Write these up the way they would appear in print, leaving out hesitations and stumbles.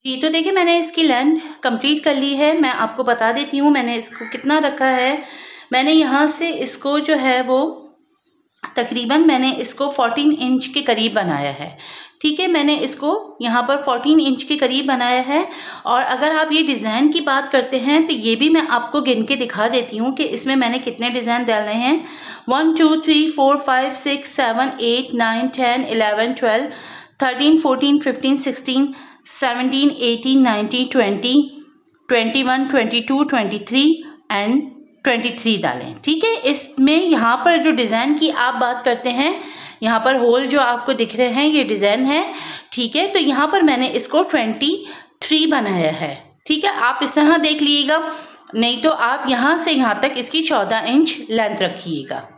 जी, तो देखिए मैंने इसकी लेंथ कंप्लीट कर ली है। मैं आपको बता देती हूँ मैंने इसको कितना रखा है। मैंने यहाँ से इसको जो है वो तकरीबन मैंने इसको 14 इंच के करीब बनाया है। ठीक है, मैंने इसको यहाँ पर 14 इंच के करीब बनाया है। और अगर आप ये डिज़ाइन की बात करते हैं तो ये भी मैं आपको गिन के दिखा देती हूँ कि इसमें मैंने कितने डिज़ाइन डालने हैं। 1 2 3 4 5 6 7 8 9 10 11 12 13 14 15 16 17 18 19 20 21 22 23 एंड 23 डालें। ठीक है, इसमें यहाँ पर जो डिज़ाइन की आप बात करते हैं, यहाँ पर होल जो आपको दिख रहे हैं ये डिज़ाइन है। ठीक है, तो यहाँ पर मैंने इसको 23 बनाया है। ठीक है, आप इस तरह देख लीजिएगा, नहीं तो आप यहाँ से यहाँ तक इसकी 14 इंच लेंथ रखिएगा।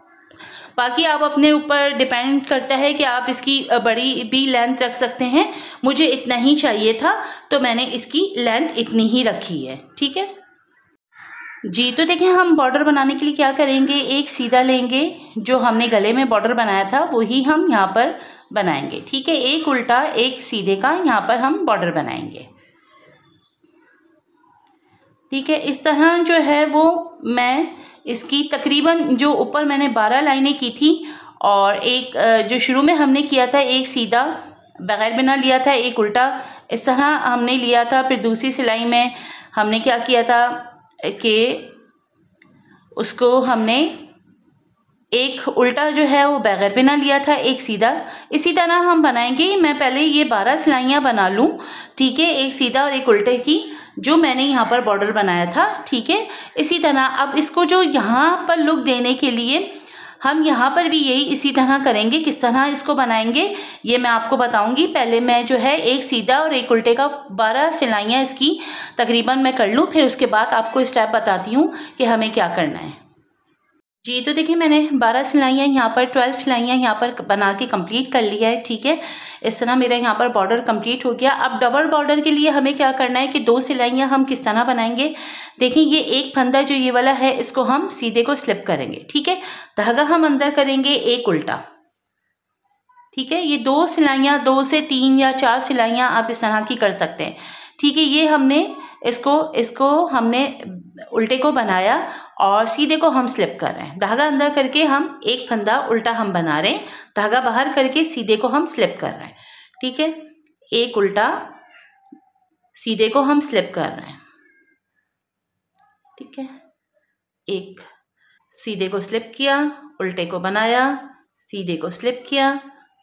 बाकी आप अपने ऊपर डिपेंड करता है कि आप इसकी बड़ी भी लेंथ रख सकते हैं। मुझे इतना ही चाहिए था तो मैंने इसकी लेंथ इतनी ही रखी है। ठीक है जी, तो देखिए हम बॉर्डर बनाने के लिए क्या करेंगे, एक सीधा लेंगे, जो हमने गले में बॉर्डर बनाया था वही हम यहाँ पर बनाएंगे। ठीक है, एक उल्टा एक सीधे का यहाँ पर हम बॉर्डर बनाएंगे। ठीक है, इस तरह जो है वो मैं इसकी तकरीबन जो ऊपर मैंने 12 लाइनें की थी और एक जो शुरू में हमने किया था एक सीधा बगैर बिना लिया था, एक उल्टा इस तरह हमने लिया था। फिर दूसरी सिलाई में हमने क्या किया था कि उसको हमने एक उल्टा जो है वो बगैर बिना लिया था, एक सीधा। इसी तरह हम बनाएंगे। मैं पहले ये 12 सिलाइयाँ बना लूँ। ठीक है, एक सीधा और एक उल्टे की जो मैंने यहाँ पर बॉर्डर बनाया था। ठीक है, इसी तरह अब इसको जो यहाँ पर लुक देने के लिए हम यहाँ पर भी यही इसी तरह करेंगे। किस तरह इसको बनाएंगे ये मैं आपको बताऊंगी। पहले मैं जो है एक सीधा और एक उल्टे का 12 सिलाइयाँ इसकी तकरीबन मैं कर लूँ, फिर उसके बाद आपको स्टेप बताती हूँ कि हमें क्या करना है। जी, तो देखिए मैंने 12 सिलाइयाँ यहाँ पर 12 सिलाइयाँ यहाँ पर बना के कंप्लीट कर लिया है। ठीक है, इस तरह मेरा यहाँ पर बॉर्डर कंप्लीट हो गया। अब डबल बॉर्डर के लिए हमें क्या करना है कि 2 सिलाइयाँ हम किस तरह बनाएंगे। देखिए ये एक फंदा जो ये वाला है इसको हम सीधे को स्लिप करेंगे। ठीक है, धागा हम अंदर करेंगे, एक उल्टा। ठीक है, ये 2 सिलाइयाँ, 2 से 3 या 4 सिलाइयाँ आप इस तरह की कर सकते हैं। ठीक है, ये हमने इसको हमने उल्टे को बनाया और सीधे को हम स्लिप कर रहे हैं। धागा अंदर करके हम एक फंदा उल्टा हम बना रहे हैं, धागा बाहर करके सीधे को हम स्लिप कर रहे हैं। ठीक है, एक उल्टा सीधे को हम स्लिप कर रहे हैं। ठीक है, एक सीधे को स्लिप किया, उल्टे को बनाया, सीधे को स्लिप किया,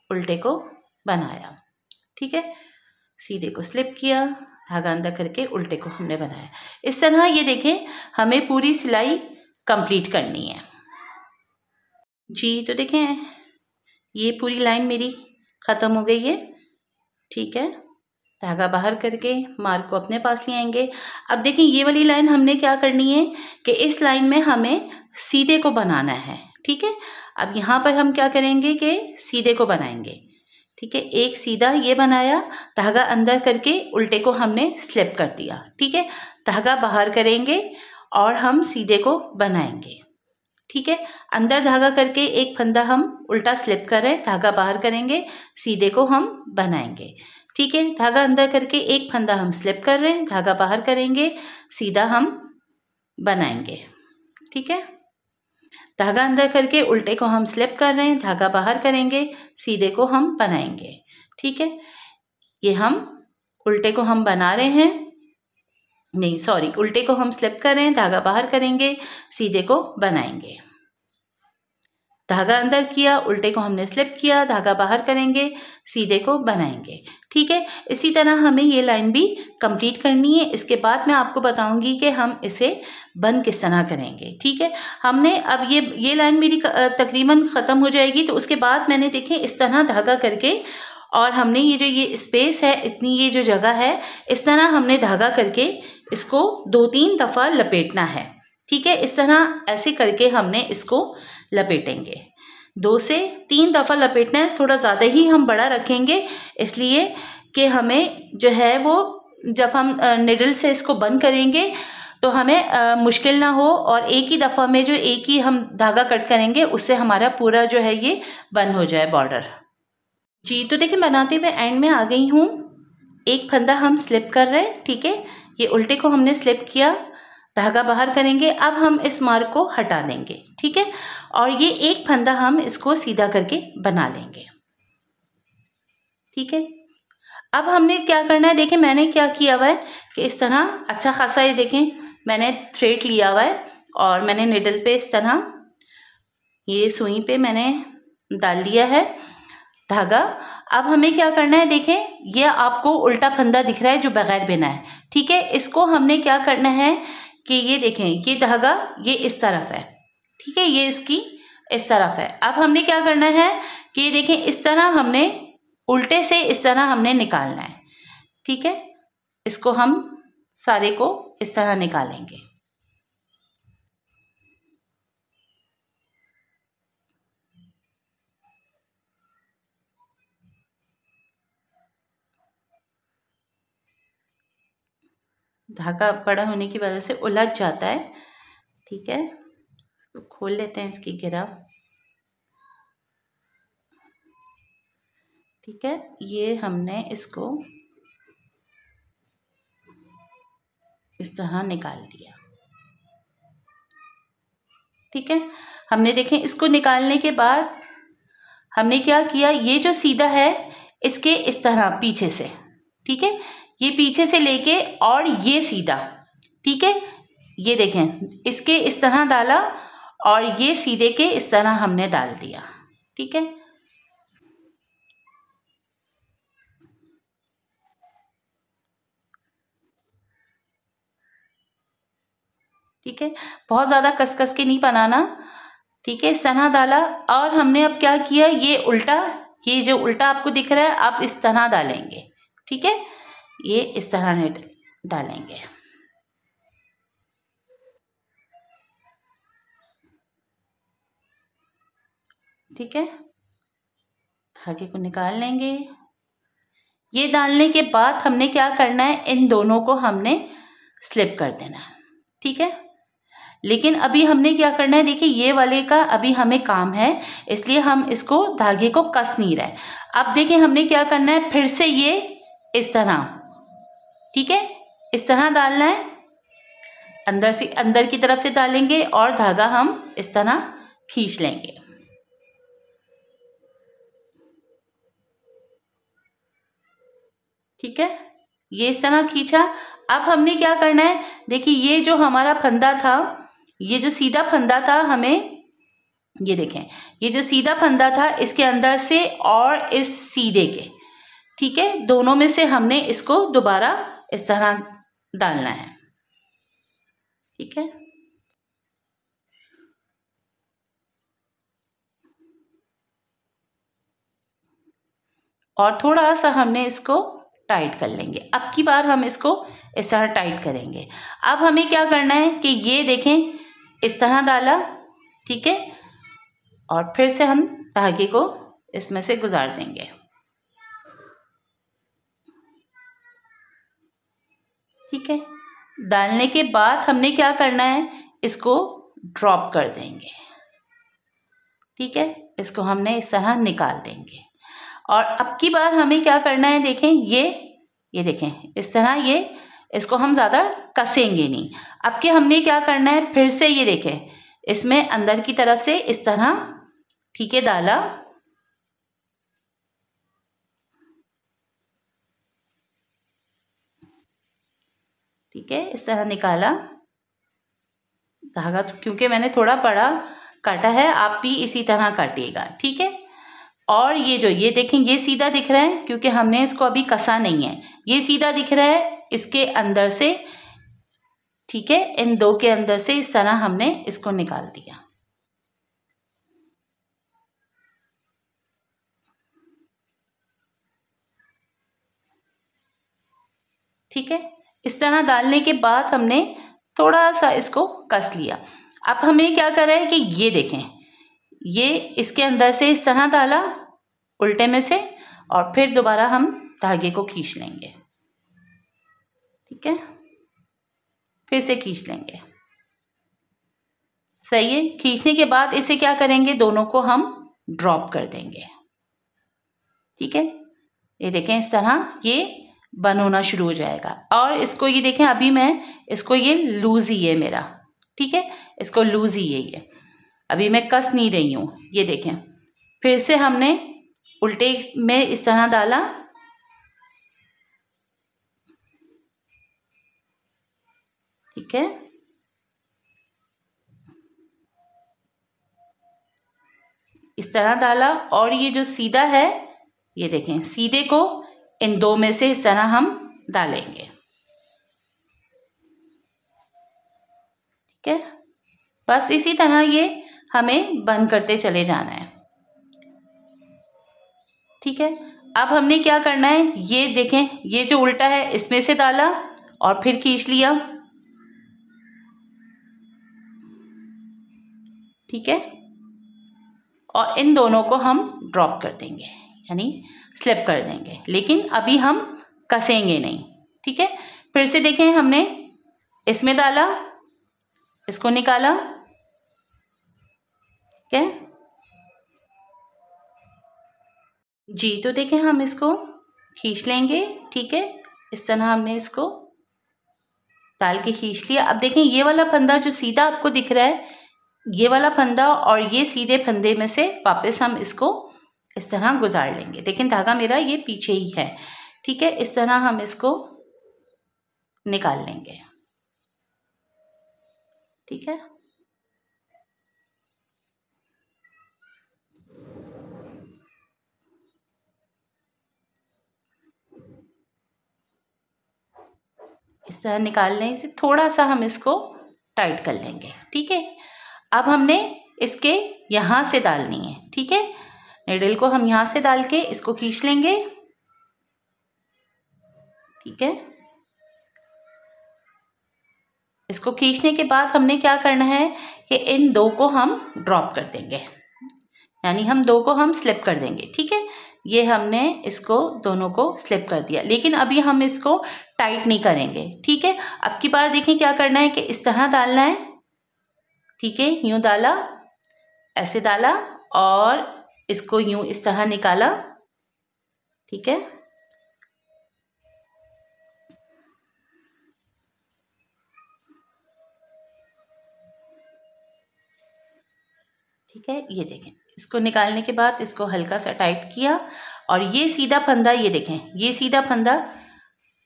उल्टे को बनाया। ठीक है, सीधे को स्लिप किया, धागा अंदर करके उल्टे को हमने बनाया। इस तरह ये देखें हमें पूरी सिलाई कंप्लीट करनी है। जी, तो देखें ये पूरी लाइन मेरी ख़त्म हो गई है। ठीक है, धागा बाहर करके मार्क को अपने पास ले आएंगे। अब देखिए ये वाली लाइन हमने क्या करनी है कि इस लाइन में हमें सीधे को बनाना है। ठीक है, अब यहाँ पर हम क्या करेंगे कि सीधे को बनाएंगे। ठीक है, एक सीधा ये बनाया, धागा अंदर करके उल्टे को हमने स्लिप कर दिया। ठीक है, धागा बाहर करेंगे और हम सीधे को बनाएंगे। ठीक है, अंदर धागा करके एक फंदा हम उल्टा स्लिप करें, धागा बाहर करेंगे, सीधे को हम बनाएंगे। ठीक है, धागा अंदर करके एक फंदा हम स्लिप कर रहे हैं, धागा बाहर करेंगे, सीधा हम बनाएंगे। ठीक है, धागा अंदर करके उल्टे को हम स्लिप कर रहे हैं, धागा बाहर करेंगे, सीधे को हम बनाएंगे। ठीक है, ये हम उल्टे को हम बना रहे हैं, नहीं सॉरी, उल्टे को हम स्लिप कर रहे हैं, धागा बाहर करेंगे, सीधे को बनाएंगे। धागा अंदर किया, उल्टे को हमने स्लिप किया, धागा बाहर करेंगे, सीधे को बनाएंगे। ठीक है, इसी तरह हमें ये लाइन भी कंप्लीट करनी है। इसके बाद मैं आपको बताऊंगी कि हम इसे बंद किस तरह करेंगे। ठीक है, हमने अब ये लाइन मेरी तकरीबन ख़त्म हो जाएगी। तो उसके बाद मैंने देखें इस तरह धागा करके और हमने ये स्पेस है, इतनी ये जो जगह है, इस तरह हमने धागा करके इसको 2-3 दफ़ा लपेटना है। ठीक है, इस तरह ऐसे करके हमने इसको लपेटेंगे। 2 से 3 दफ़ा लपेटना है, थोड़ा ज़्यादा ही हम बड़ा रखेंगे इसलिए कि हमें जो है वो जब हम निडल से इसको बंद करेंगे तो हमें मुश्किल ना हो और एक ही दफ़ा में जो एक ही हम धागा कट करेंगे उससे हमारा पूरा जो है ये बंद हो जाए बॉर्डर। जी, तो देखिए बनाते हुए एंड में आ गई हूँ। एक फंदा हम स्लिप कर रहे हैं, ठीक है। ये उल्टे को हमने स्लिप किया, धागा बाहर करेंगे। अब हम इस मार्क को हटा देंगे, ठीक है। और ये एक फंदा हम इसको सीधा करके बना लेंगे, ठीक है। अब हमने क्या करना है, देखें मैंने क्या किया हुआ है कि इस तरह अच्छा खासा, ये देखें मैंने थ्रेड लिया हुआ है और मैंने निडल पे इस तरह ये सुई पे मैंने डाल लिया है धागा। अब हमें क्या करना है, देखें ये आपको उल्टा फंदा दिख रहा है जो बगैर बिना है, ठीक है। इसको हमने क्या करना है कि ये देखें ये धागा ये इस तरफ है, ठीक है, ये इसकी इस तरफ है। अब हमने क्या करना है कि ये देखें इस तरह हमने उल्टे से इस तरह हमने निकालना है, ठीक है। इसको हम सारे को इस तरह निकालेंगे, धागा बड़ा होने की वजह से उलझ जाता है, ठीक है। इसको खोल लेते हैं इसकी घेरा, ठीक है। ये हमने इसको इस तरह निकाल दिया, ठीक है। हमने देखें इसको निकालने के बाद हमने क्या किया, ये जो सीधा है इसके इस तरह पीछे से, ठीक है, ये पीछे से लेके और ये सीधा, ठीक है, ये देखें इसके इस तरह डाला और ये सीधे के इस तरह हमने डाल दिया, ठीक है। ठीक है, बहुत ज़्यादा कस के नहीं बनाना, ठीक है। इस तरह डाला और हमने अब क्या किया, ये उल्टा, ये जो उल्टा आपको दिख रहा है आप इस तरह डालेंगे, ठीक है, ये इस तरह डालेंगे, ठीक है। धागे को निकाल लेंगे। ये डालने के बाद हमने क्या करना है, इन दोनों को हमने स्लिप कर देना है, ठीक है। लेकिन अभी हमने क्या करना है, देखिए ये वाले का अभी हमें काम है, इसलिए हम इसको धागे को कस नहीं रहे। अब देखिए हमने क्या करना है, फिर से ये इस तरह, ठीक है, इस तरह डालना है, अंदर से अंदर की तरफ से डालेंगे और धागा हम इस तरह खींच लेंगे, ठीक है। ये इस तरह खींचा। अब हमने क्या करना है, देखिए ये जो हमारा फंदा था, ये जो सीधा फंदा था, हमें ये देखें ये जो सीधा फंदा था इसके अंदर से और इस सीधे के, ठीक है, दोनों में से हमने इसको दोबारा इस तरह डालना है, ठीक है। और थोड़ा सा हमने इसको टाइट कर लेंगे। अब की बार हम इसको इस तरह टाइट करेंगे। अब हमें क्या करना है कि ये देखें इस तरह डाला, ठीक है, और फिर से हम धागे को इसमें से गुजार देंगे, ठीक है। डालने के बाद हमने क्या करना है, इसको ड्रॉप कर देंगे, ठीक है, इसको हमने इस तरह निकाल देंगे। और अब की बार हमें क्या करना है, देखें ये देखें इस तरह, ये इसको हम ज़्यादा कसेंगे नहीं। अब के हमने क्या करना है, फिर से ये देखें इसमें अंदर की तरफ से इस तरह, ठीक है, डाला, ठीक है, इस तरह निकाला धागा, क्योंकि मैंने थोड़ा बड़ा काटा है, आप भी इसी तरह काटिएगा, ठीक है। और ये जो ये देखें ये सीधा दिख रहा है क्योंकि हमने इसको अभी कसा नहीं है, ये सीधा दिख रहा है इसके अंदर से, ठीक है, इन दो के अंदर से इस तरह हमने इसको निकाल दिया, ठीक है। इस तरह डालने के बाद हमने थोड़ा सा इसको कस लिया। अब हमें क्या करना है कि ये देखें ये इसके अंदर से इस तरह डाला उल्टे में से और फिर दोबारा हम धागे को खींच लेंगे, ठीक है, फिर से खींच लेंगे, सही है। खींचने के बाद इसे क्या करेंगे, दोनों को हम ड्रॉप कर देंगे, ठीक है। ये देखें इस तरह ये बंद होना शुरू हो जाएगा। और इसको ये देखें, अभी मैं इसको, ये लूज ही है मेरा, ठीक है, इसको लूज ही है ये, अभी मैं कस नहीं रही हूँ। ये देखें, फिर से हमने उल्टे में इस तरह डाला, ठीक है, इस तरह डाला। और ये जो सीधा है, ये देखें, सीधे को इन दो में से इस तरह हम डालेंगे, ठीक है। बस इसी तरह ये हमें बंद करते चले जाना है, ठीक है। अब हमने क्या करना है, ये देखें, ये जो उल्टा है इसमें से डाला और फिर खींच लिया, ठीक है। और इन दोनों को हम ड्रॉप कर देंगे, यानी स्लिप कर देंगे, लेकिन अभी हम कसेंगे नहीं, ठीक है। फिर से देखें, हमने इसमें डाला, इसको निकाला, ठीक है जी। तो देखें, हम इसको खींच लेंगे, ठीक है, इस तरह हमने इसको डाल के खींच लिया। अब देखें, ये वाला फंदा जो सीधा आपको दिख रहा है, ये वाला फंदा और ये सीधे फंदे में से वापस हम इसको इस तरह गुजार लेंगे। लेकिन धागा मेरा ये पीछे ही है, ठीक है, इस तरह हम इसको निकाल लेंगे, ठीक है। इस तरह निकालने से थोड़ा सा हम इसको टाइट कर लेंगे, ठीक है। अब हमने इसके यहाँ से डालनी है, ठीक है, नीडल को हम यहाँ से डाल के इसको खींच लेंगे, ठीक है। इसको खींचने के बाद हमने क्या करना है कि इन दो को हम ड्रॉप कर देंगे, यानी हम दो को हम स्लिप कर देंगे, ठीक है। ये हमने इसको दोनों को स्लिप कर दिया, लेकिन अभी हम इसको टाइट नहीं करेंगे, ठीक है। अब की बार देखें क्या करना है कि इस तरह डालना है, ठीक है, यूं डाला, ऐसे डाला और इसको यूं इस तरह निकाला, ठीक है। ठीक है, ये देखें, इसको निकालने के बाद इसको हल्का सा टाइट किया और ये सीधा फंदा, ये देखें, ये सीधा फंदा,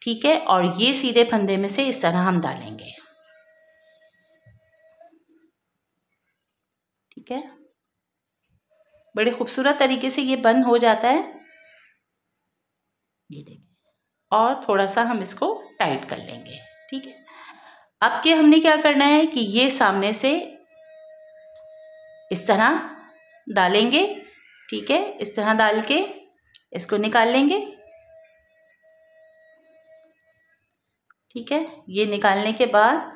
ठीक है, और ये सीधे फंदे में से इस तरह हम डालेंगे, ठीक है। बड़े खूबसूरत तरीके से ये बंद हो जाता है, ये देखिए। और थोड़ा सा हम इसको टाइट कर लेंगे, ठीक है। अब के हमने क्या करना है कि ये सामने से इस तरह डालेंगे, ठीक है, इस तरह डाल के इसको निकाल लेंगे, ठीक है। ये निकालने के बाद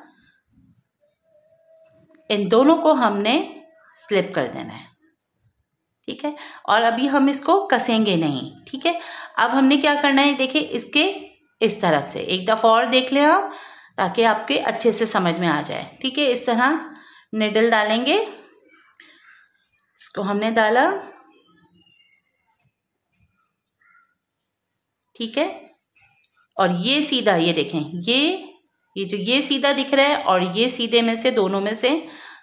इन दोनों को हमने स्लिप कर देना है, ठीक है। और अभी हम इसको कसेंगे नहीं, ठीक है। अब हमने क्या करना है, देखिए, इसके इस तरफ से एक दफ़ा और देख लें आप, ताकि आपके अच्छे से समझ में आ जाए, ठीक है। इस तरह निडल डालेंगे, इसको हमने डाला, ठीक है। और ये सीधा, ये देखें, ये जो ये सीधा दिख रहा है और ये सीधे में से, दोनों में से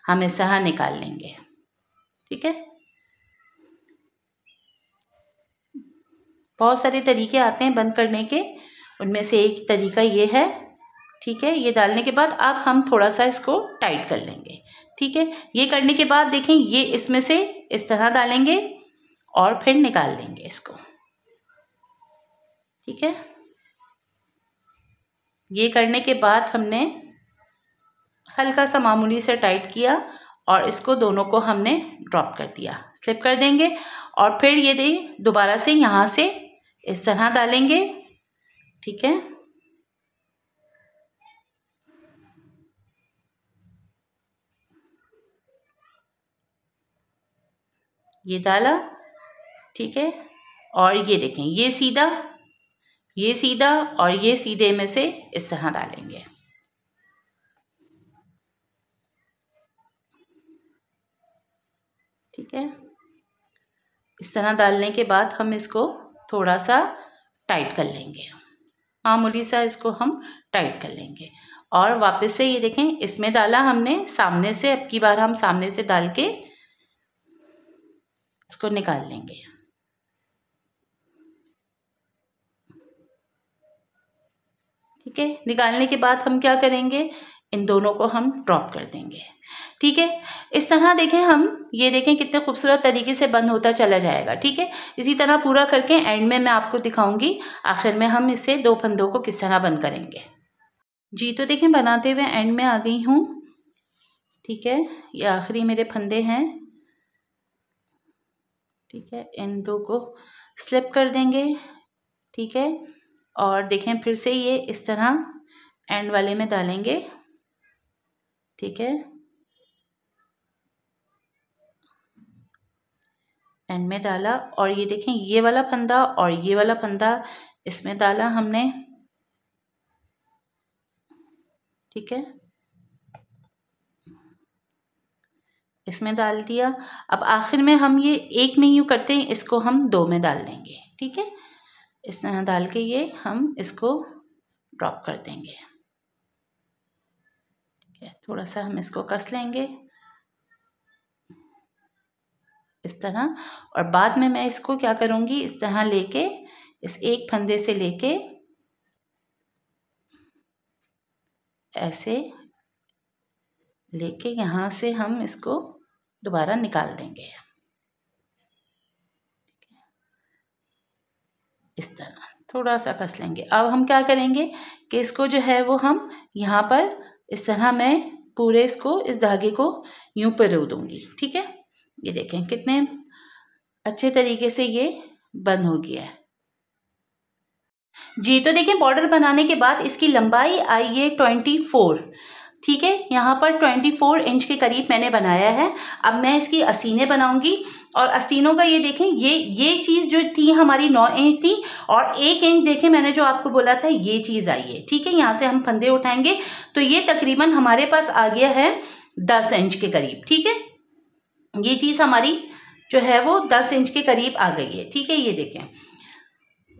हम इस तरह निकाल लेंगे, ठीक है। बहुत सारे तरीके आते हैं बंद करने के, उनमें से एक तरीका ये है, ठीक है। ये डालने के बाद अब हम थोड़ा सा इसको टाइट कर लेंगे, ठीक है। ये करने के बाद देखें, ये इसमें से इस तरह डालेंगे और फिर निकाल लेंगे इसको, ठीक है। ये करने के बाद हमने हल्का सा मामूली से टाइट किया और इसको दोनों को हमने ड्रॉप कर दिया, स्लिप कर देंगे। और फिर ये दोबारा से यहाँ से इस तरह डालेंगे, ठीक है। ये डाला, ठीक है। और ये देखें, ये सीधा और ये सीधे में से इस तरह डालेंगे, ठीक है। इस तरह डालने के बाद हम इसको थोड़ा सा टाइट कर लेंगे, मामूली सा इसको हम टाइट कर लेंगे। और वापस से ये देखें इसमें डाला हमने सामने से, अब की बार हम सामने से डाल के इसको निकाल लेंगे। ठीक है, निकालने के बाद हम क्या करेंगे, इन दोनों को हम ड्रॉप कर देंगे। ठीक है, इस तरह देखें हम, ये देखें कितने खूबसूरत तरीके से बंद होता चला जाएगा। ठीक है, इसी तरह पूरा करके एंड में मैं आपको दिखाऊंगी आखिर में हम इसे 2 फंदों को किस तरह बंद करेंगे। जी तो देखें बनाते हुए एंड में आ गई हूँ। ठीक है, ये आखिरी मेरे फंदे हैं। ठीक है, इन 2 को स्लिप कर देंगे। ठीक है, और देखें फिर से ये इस तरह एंड वाले में डालेंगे। ठीक है, एंड में डाला और ये देखें ये वाला फंदा और ये वाला फंदा इसमें डाला हमने। ठीक है, इसमें डाल दिया। अब आखिर में हम ये एक में यूँ करते हैं, इसको हम 2 में डाल देंगे। ठीक है, इस तरह डाल के ये हम इसको ड्रॉप कर देंगे। ठीक है, थोड़ा सा हम इसको कस लेंगे इस तरह, और बाद में मैं इसको क्या करूँगी, इस तरह लेके इस एक फंदे से लेके ऐसे लेके यहाँ से हम इसको दोबारा निकाल देंगे। इस तरह थोड़ा सा कस लेंगे। अब हम क्या करेंगे कि इसको जो है वो हम यहाँ पर इस तरह मैं पूरे इसको इस धागे को यूं पिरो दूंगी। ठीक है, ये देखें कितने अच्छे तरीके से ये बंद हो गया है। जी तो देखिए बॉर्डर बनाने के बाद इसकी लंबाई आई है 24। ठीक है, यहाँ पर 24 इंच के करीब मैंने बनाया है। अब मैं इसकी आस्तीनें बनाऊंगी और आस्तीनों का ये देखें ये चीज़ जो थी हमारी 9 इंच थी और 1 इंच देखें मैंने जो आपको बोला था ये चीज़ आई है। ठीक है, यहाँ से हम फंदे उठाएंगे तो ये तकरीबन हमारे पास आ गया है 10 इंच के करीब। ठीक है, ये चीज़ हमारी जो है वो 10 इंच के करीब आ गई है। ठीक है, ये देखें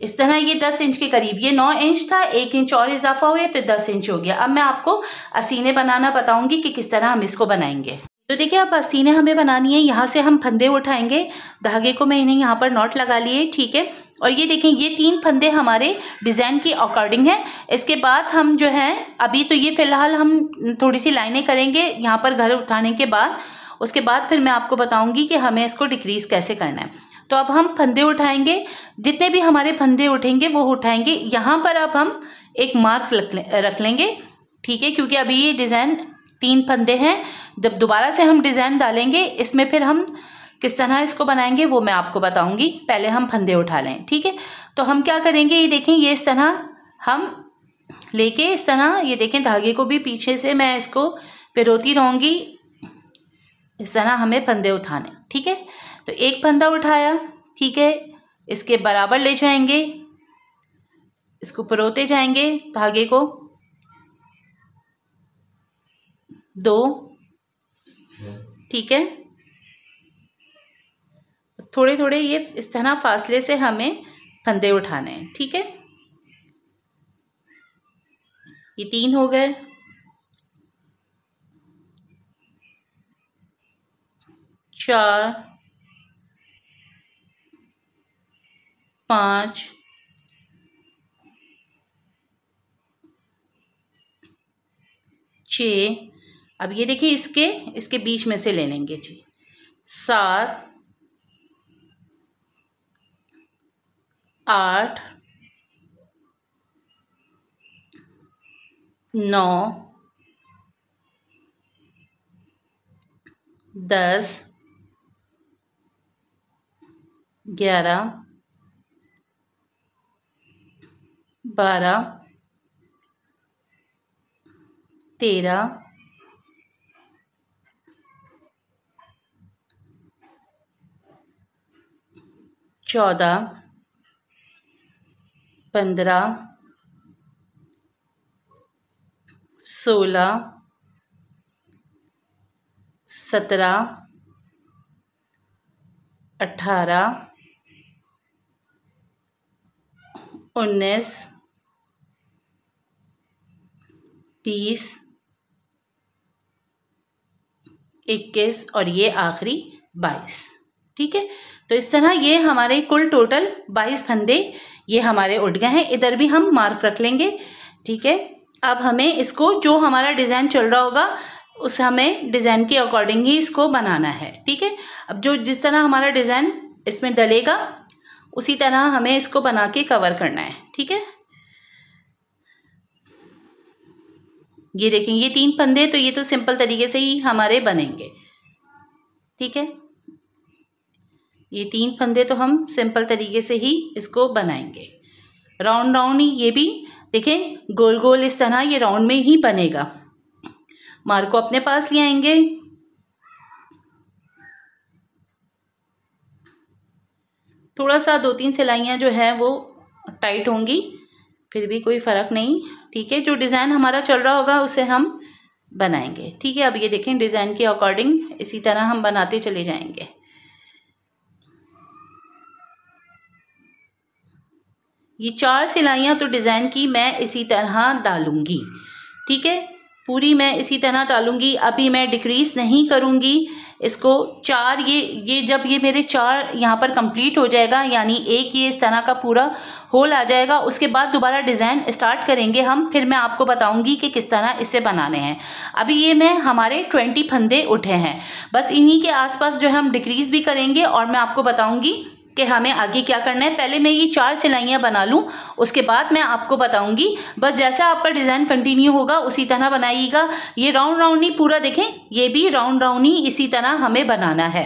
इस तरह ये 10 इंच के करीब, ये 9 इंच था, 1 इंच और इजाफा हुए तो 10 इंच हो गया। अब मैं आपको आस्तीनें बनाना बताऊंगी कि किस तरह हम इसको बनाएंगे। तो देखिए अब आस्तीनें हमें बनानी है। यहाँ से हम फंदे उठाएंगे, धागे को मैंने यहाँ पर नॉट लगा लिए। ठीक है, और ये देखें ये 3 फंदे हमारे डिज़ाइन के अकॉर्डिंग है। इसके बाद हम जो है अभी तो ये फिलहाल हम थोड़ी सी लाइनें करेंगे यहाँ पर घर उठाने के बाद, उसके बाद फिर मैं आपको बताऊंगी कि हमें इसको डिक्रीज कैसे करना है। तो अब हम फंदे उठाएंगे, जितने भी हमारे फंदे उठेंगे वो उठाएंगे। यहाँ पर अब हम एक मार्क रख लेंगे। ठीक है, क्योंकि अभी ये डिज़ाइन 3 फंदे हैं, जब दोबारा से हम डिज़ाइन डालेंगे इसमें फिर हम किस तरह इसको बनाएंगे वो मैं आपको बताऊंगी। पहले हम फंदे उठा लें। ठीक है, तो हम क्या करेंगे, ये देखें ये इस तरह हम लेके इस तरह ये देखें धागे को भी पीछे से मैं इसको पिरोती रहूँगी। इस तरह हमें फंदे उठाने। ठीक है, तो एक फंदा उठाया। ठीक है, इसके बराबर ले जाएंगे, इसको परोते जाएंगे धागे को 2। ठीक है, थोड़े थोड़े ये इस तरह फासले से हमें फंदे उठाने हैं। ठीक है, ये 3 हो गए, 4, 5, 6। अब ये देखिए इसके बीच में से ले लेंगे जी। 7, 8, 9, 10, 11, 12, 13, 14, 15, 16, 17, 18, 19, 30, 21 और ये आखिरी 22। ठीक है, तो इस तरह ये हमारे कुल टोटल 22 फंदे ये हमारे उठ गए हैं। इधर भी हम मार्क रख लेंगे। ठीक है, अब हमें इसको जो हमारा डिज़ाइन चल रहा होगा उस हमें डिज़ाइन के अकॉर्डिंग ही इसको बनाना है। ठीक है, अब जो जिस तरह हमारा डिज़ाइन इसमें डलेगा उसी तरह हमें इसको बना के कवर करना है। ठीक है, ये देखें ये 3 फंदे, तो ये तो सिंपल तरीके से ही हमारे बनेंगे। ठीक है, ये 3 फंदे तो हम सिंपल तरीके से ही इसको बनाएंगे। राउंड राउंड ही ये भी देखें गोल गोल इस तरह ये राउंड में ही बनेगा। मार्क को अपने पास ले आएंगे। थोड़ा सा 2-3 सिलाइयाँ जो है वो टाइट होंगी, फिर भी कोई फ़र्क नहीं। ठीक है, जो डिज़ाइन हमारा चल रहा होगा उसे हम बनाएंगे। ठीक है, अब ये देखें डिज़ाइन के अकॉर्डिंग इसी तरह हम बनाते चले जाएंगे। ये 4 सिलाइयाँ तो डिज़ाइन की मैं इसी तरह डालूंगी। ठीक है, पूरी मैं इसी तरह डालूंगी। अभी मैं डिक्रीज नहीं करूंगी इसको। 4 ये जब ये मेरे 4 यहाँ पर कंप्लीट हो जाएगा, यानी एक ये इस तरह का पूरा होल आ जाएगा, उसके बाद दोबारा डिज़ाइन स्टार्ट करेंगे हम। फिर मैं आपको बताऊंगी कि किस तरह इसे बनाने हैं। अभी ये मैं हमारे 20 फंदे उठे हैं, बस इन्हीं के आसपास जो है हम डिक्रीज भी करेंगे और मैं आपको बताऊंगी कि हमें आगे क्या करना है। पहले मैं ये 4 सिलाइयाँ बना लूँ, उसके बाद मैं आपको बताऊंगी। बस जैसा आपका डिज़ाइन कंटिन्यू होगा उसी तरह बनाइएगा। ये राउंड राउंड ही पूरा देखें, ये भी राउंड राउंड ही इसी तरह हमें बनाना है।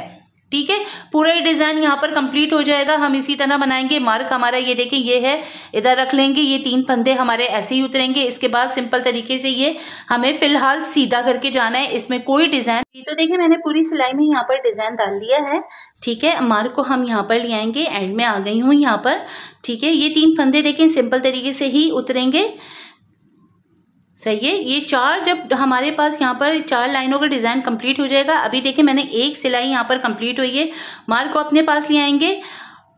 ठीक है, पूरा ही डिज़ाइन यहाँ पर कंप्लीट हो जाएगा, हम इसी तरह बनाएंगे। मार्क हमारा ये देखें ये है, इधर रख लेंगे। ये 3 फंदे हमारे ऐसे ही उतरेंगे। इसके बाद सिंपल तरीके से ये हमें फिलहाल सीधा करके जाना है, इसमें कोई डिज़ाइन। तो देखिए मैंने पूरी सिलाई में यहाँ पर डिज़ाइन डाल दिया है। ठीक है, मार्क को हम यहाँ पर ले आएंगे। एंड में आ गई हूँ यहाँ पर। ठीक है, ये 3 फंदे देखें सिंपल तरीके से ही उतरेंगे। सही है, ये 4 जब हमारे पास यहाँ पर 4 लाइनों का डिज़ाइन कंप्लीट हो जाएगा। अभी देखिए मैंने एक सिलाई यहाँ पर कंप्लीट हुई है। मार्क को अपने पास ले आएंगे।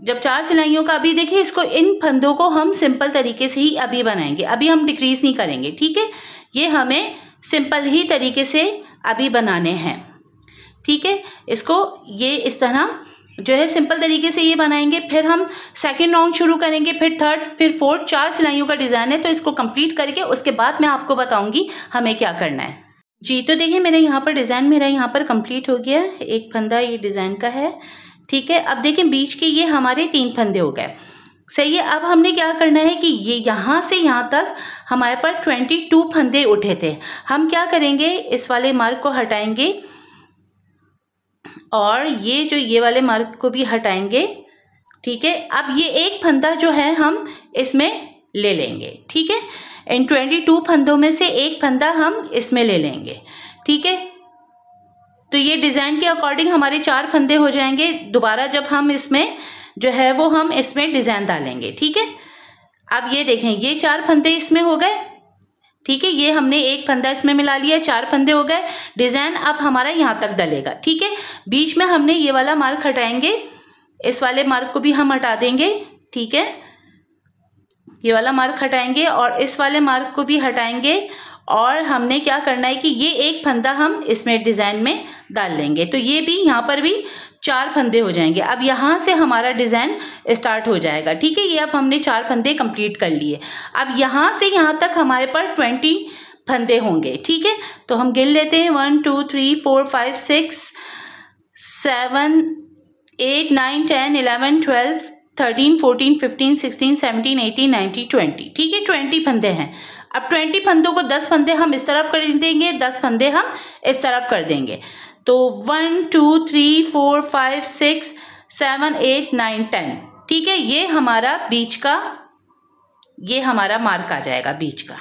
जब 4 सिलाइयों का, अभी देखिए इसको, इन फंदों को हम सिंपल तरीके से ही अभी बनाएंगे। अभी हम डिक्रीज नहीं करेंगे। ठीक है, ये हमें सिंपल ही तरीके से अभी बनाने हैं। ठीक है, इसको ये इस तरह जो है सिंपल तरीके से ये बनाएंगे। फिर हम सेकंड राउंड शुरू करेंगे, फिर थर्ड, फिर फोर्थ। 4 सिलाइयों का डिज़ाइन है, तो इसको कंप्लीट करके उसके बाद मैं आपको बताऊंगी हमें क्या करना है। जी, तो देखिए मेरे यहाँ पर डिज़ाइन मेरा यहाँ पर कंप्लीट हो गया। एक फंदा ये डिज़ाइन का है। ठीक है, अब देखें बीच के ये हमारे 3 फंदे हो गए। सही है, अब हमने क्या करना है कि ये यहाँ से यहाँ तक हमारे पास 22 फंदे उठे थे। हम क्या करेंगे, इस वाले मार्क को हटाएंगे और ये जो ये वाले मार्क को भी हटाएंगे। ठीक है, अब ये एक फंदा जो है हम इसमें ले लेंगे। ठीक है, इन 22 फंदों में से एक फंदा हम इसमें ले लेंगे। ठीक है, तो ये डिज़ाइन के अकॉर्डिंग हमारे 4 फंदे हो जाएंगे। दोबारा जब हम इसमें जो है वो हम इसमें डिज़ाइन डालेंगे। ठीक है, अब ये देखें ये 4 फंदे इसमें हो गए। ठीक है, ये हमने एक फंदा इसमें मिला लिया, 4 फंदे हो गए। डिज़ाइन अब हमारा यहाँ तक डलेगा। ठीक है, बीच में हमने ये वाला मार्क हटाएंगे, इस वाले मार्क को भी हम हटा देंगे। ठीक है, ये वाला मार्क हटाएंगे और इस वाले मार्क को भी हटाएंगे। और हमने क्या करना है कि ये एक फंदा हम इसमें डिज़ाइन में डाल लेंगे, तो ये भी यहाँ पर भी 4 फंदे हो जाएंगे। अब यहाँ से हमारा डिज़ाइन स्टार्ट हो जाएगा। ठीक है, ये अब हमने 4 फंदे कंप्लीट कर लिए। अब यहाँ से यहाँ तक हमारे पास 20 फंदे होंगे। ठीक है, तो हम गिन लेते हैं 1 2 3 4 5 6 7 8 9 10 11 12 13 14 15 16 17 18 19 20। ठीक है, 20 फंदे हैं। अब 20 फंदों को 10 फंदे हम इस तरफ कर देंगे, 10 फंदे हम इस तरफ कर देंगे। तो 1 2 3 4 5 6 7 8 9 10। ठीक है, ये हमारा बीच का, ये हमारा मार्क आ जाएगा बीच का।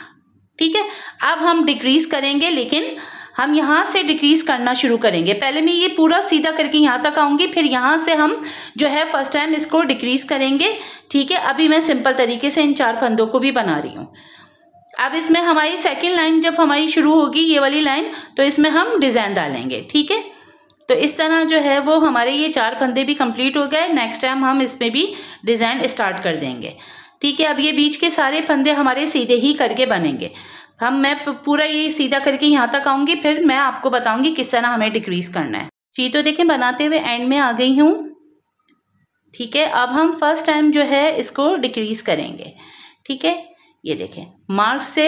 ठीक है, अब हम डिक्रीज करेंगे, लेकिन हम यहाँ से डिक्रीज करना शुरू करेंगे। पहले मैं ये पूरा सीधा करके यहाँ तक आऊँगी, फिर यहाँ से हम जो है फर्स्ट टाइम इसको डिक्रीज करेंगे। ठीक है, अभी मैं सिंपल तरीके से इन 4 फंदों को भी बना रही हूँ। अब इसमें हमारी सेकंड लाइन जब हमारी शुरू होगी, ये वाली लाइन, तो इसमें हम डिज़ाइन डालेंगे। ठीक है, तो इस तरह जो है वो हमारे ये 4 फंदे भी कंप्लीट हो गए। नेक्स्ट टाइम हम इसमें भी डिज़ाइन स्टार्ट कर देंगे। ठीक है। अब ये बीच के सारे फंदे हमारे सीधे ही करके बनेंगे। मैं पूरा ये सीधा करके यहाँ तक आऊँगी, फिर मैं आपको बताऊँगी किस तरह हमें डिक्रीज करना है जी। तो देखें बनाते हुए एंड में आ गई हूँ। ठीक है, अब हम फर्स्ट टाइम जो है इसको डिक्रीज करेंगे। ठीक है, ये देखें मार्क से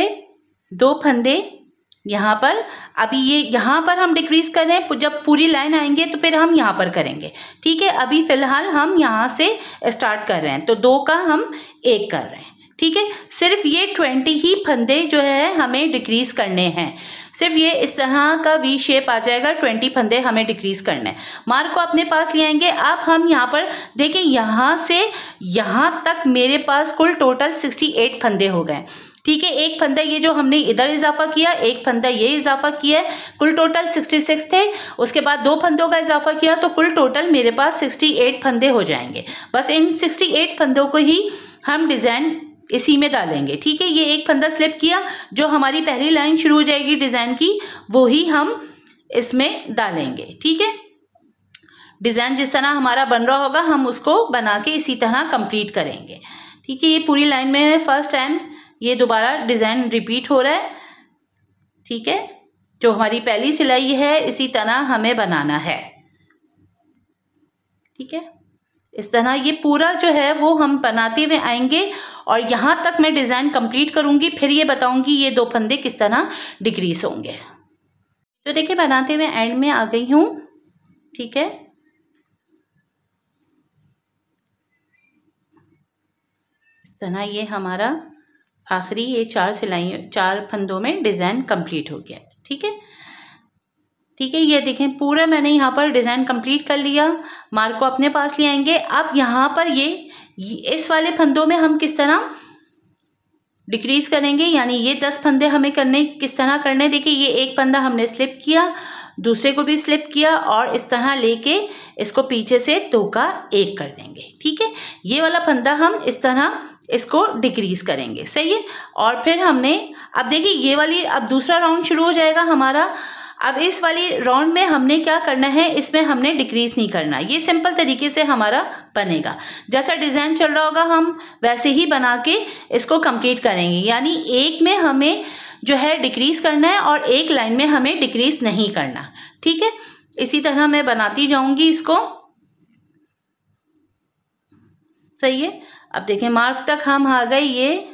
2 फंदे यहाँ पर, अभी ये यहाँ पर हम डिक्रीज कर रहे हैं, जब पूरी लाइन आएंगे तो फिर हम यहाँ पर करेंगे। ठीक है, अभी फिलहाल हम यहाँ से स्टार्ट कर रहे हैं, तो 2 का हम 1 कर रहे हैं। ठीक है, सिर्फ ये 20 ही फंदे जो है हमें डिक्रीज करने हैं। सिर्फ ये इस तरह का वी शेप आ जाएगा, 20 फंदे हमें डिक्रीज करने हैं। मार्क को अपने पास ले आएंगे। अब हम यहाँ पर देखें, यहाँ से यहाँ तक मेरे पास कुल टोटल 68 फंदे हो गए। ठीक है, 1 फंदा ये जो हमने इधर इजाफा किया, 1 फंदा ये इजाफा किया है, कुल टोटल 66 थे। उसके बाद 2 फंदों का इजाफा किया तो कुल टोटल मेरे पास 68 फंदे हो जाएंगे। बस इन 68 फंदों को ही हम डिजाइन इसी में डालेंगे। ठीक है, ये 1 फंदा स्लिप किया, जो हमारी पहली लाइन शुरू हो जाएगी डिजाइन की, वो ही हम इसमें डालेंगे। ठीक है, डिजाइन जिस तरह हमारा बन रहा होगा हम उसको बना के इसी तरह कंप्लीट करेंगे। ठीक है, ये पूरी लाइन में फर्स्ट टाइम ये दोबारा डिजाइन रिपीट हो रहा है। ठीक है, जो हमारी पहली सिलाई है इसी तरह हमें बनाना है। ठीक है, इस तरह ये पूरा जो है वो हम बनाते हुए आएंगे और यहाँ तक मैं डिज़ाइन कंप्लीट करूँगी, फिर ये बताऊँगी ये 2 फंदे किस तरह डिक्रीज होंगे। तो देखिए बनाते हुए एंड में आ गई हूँ। ठीक है, इस तरह ये हमारा आखिरी ये 4 फंदों में डिज़ाइन कंप्लीट हो गया। ठीक है, ठीक है, ये देखें पूरा मैंने यहाँ पर डिज़ाइन कंप्लीट कर लिया। मार्क को अपने पास ले आएंगे। अब यहाँ पर ये इस वाले फंदों में हम किस तरह डिक्रीज करेंगे, यानी ये 10 फंदे हमें करने किस तरह करने। देखिए ये 1 फंदा हमने स्लिप किया, दूसरे को भी स्लिप किया और इस तरह लेके इसको पीछे से 2 का 1 कर देंगे। ठीक है, ये वाला फंदा हम इस तरह इसको डिक्रीज करेंगे। सही है, और फिर हमने अब देखिए ये वाली अब दूसरा राउंड शुरू हो जाएगा हमारा। अब इस वाली राउंड में हमने क्या करना है, इसमें हमने डिक्रीज नहीं करना। ये सिंपल तरीके से हमारा बनेगा, जैसा डिज़ाइन चल रहा होगा हम वैसे ही बना के इसको कंप्लीट करेंगे। यानी एक में हमें जो है डिक्रीज करना है और एक लाइन में हमें डिक्रीज नहीं करना। ठीक है, इसी तरह मैं बनाती जाऊंगी इसको। सही है, अब देखें मार्क तक हम आ गए। ये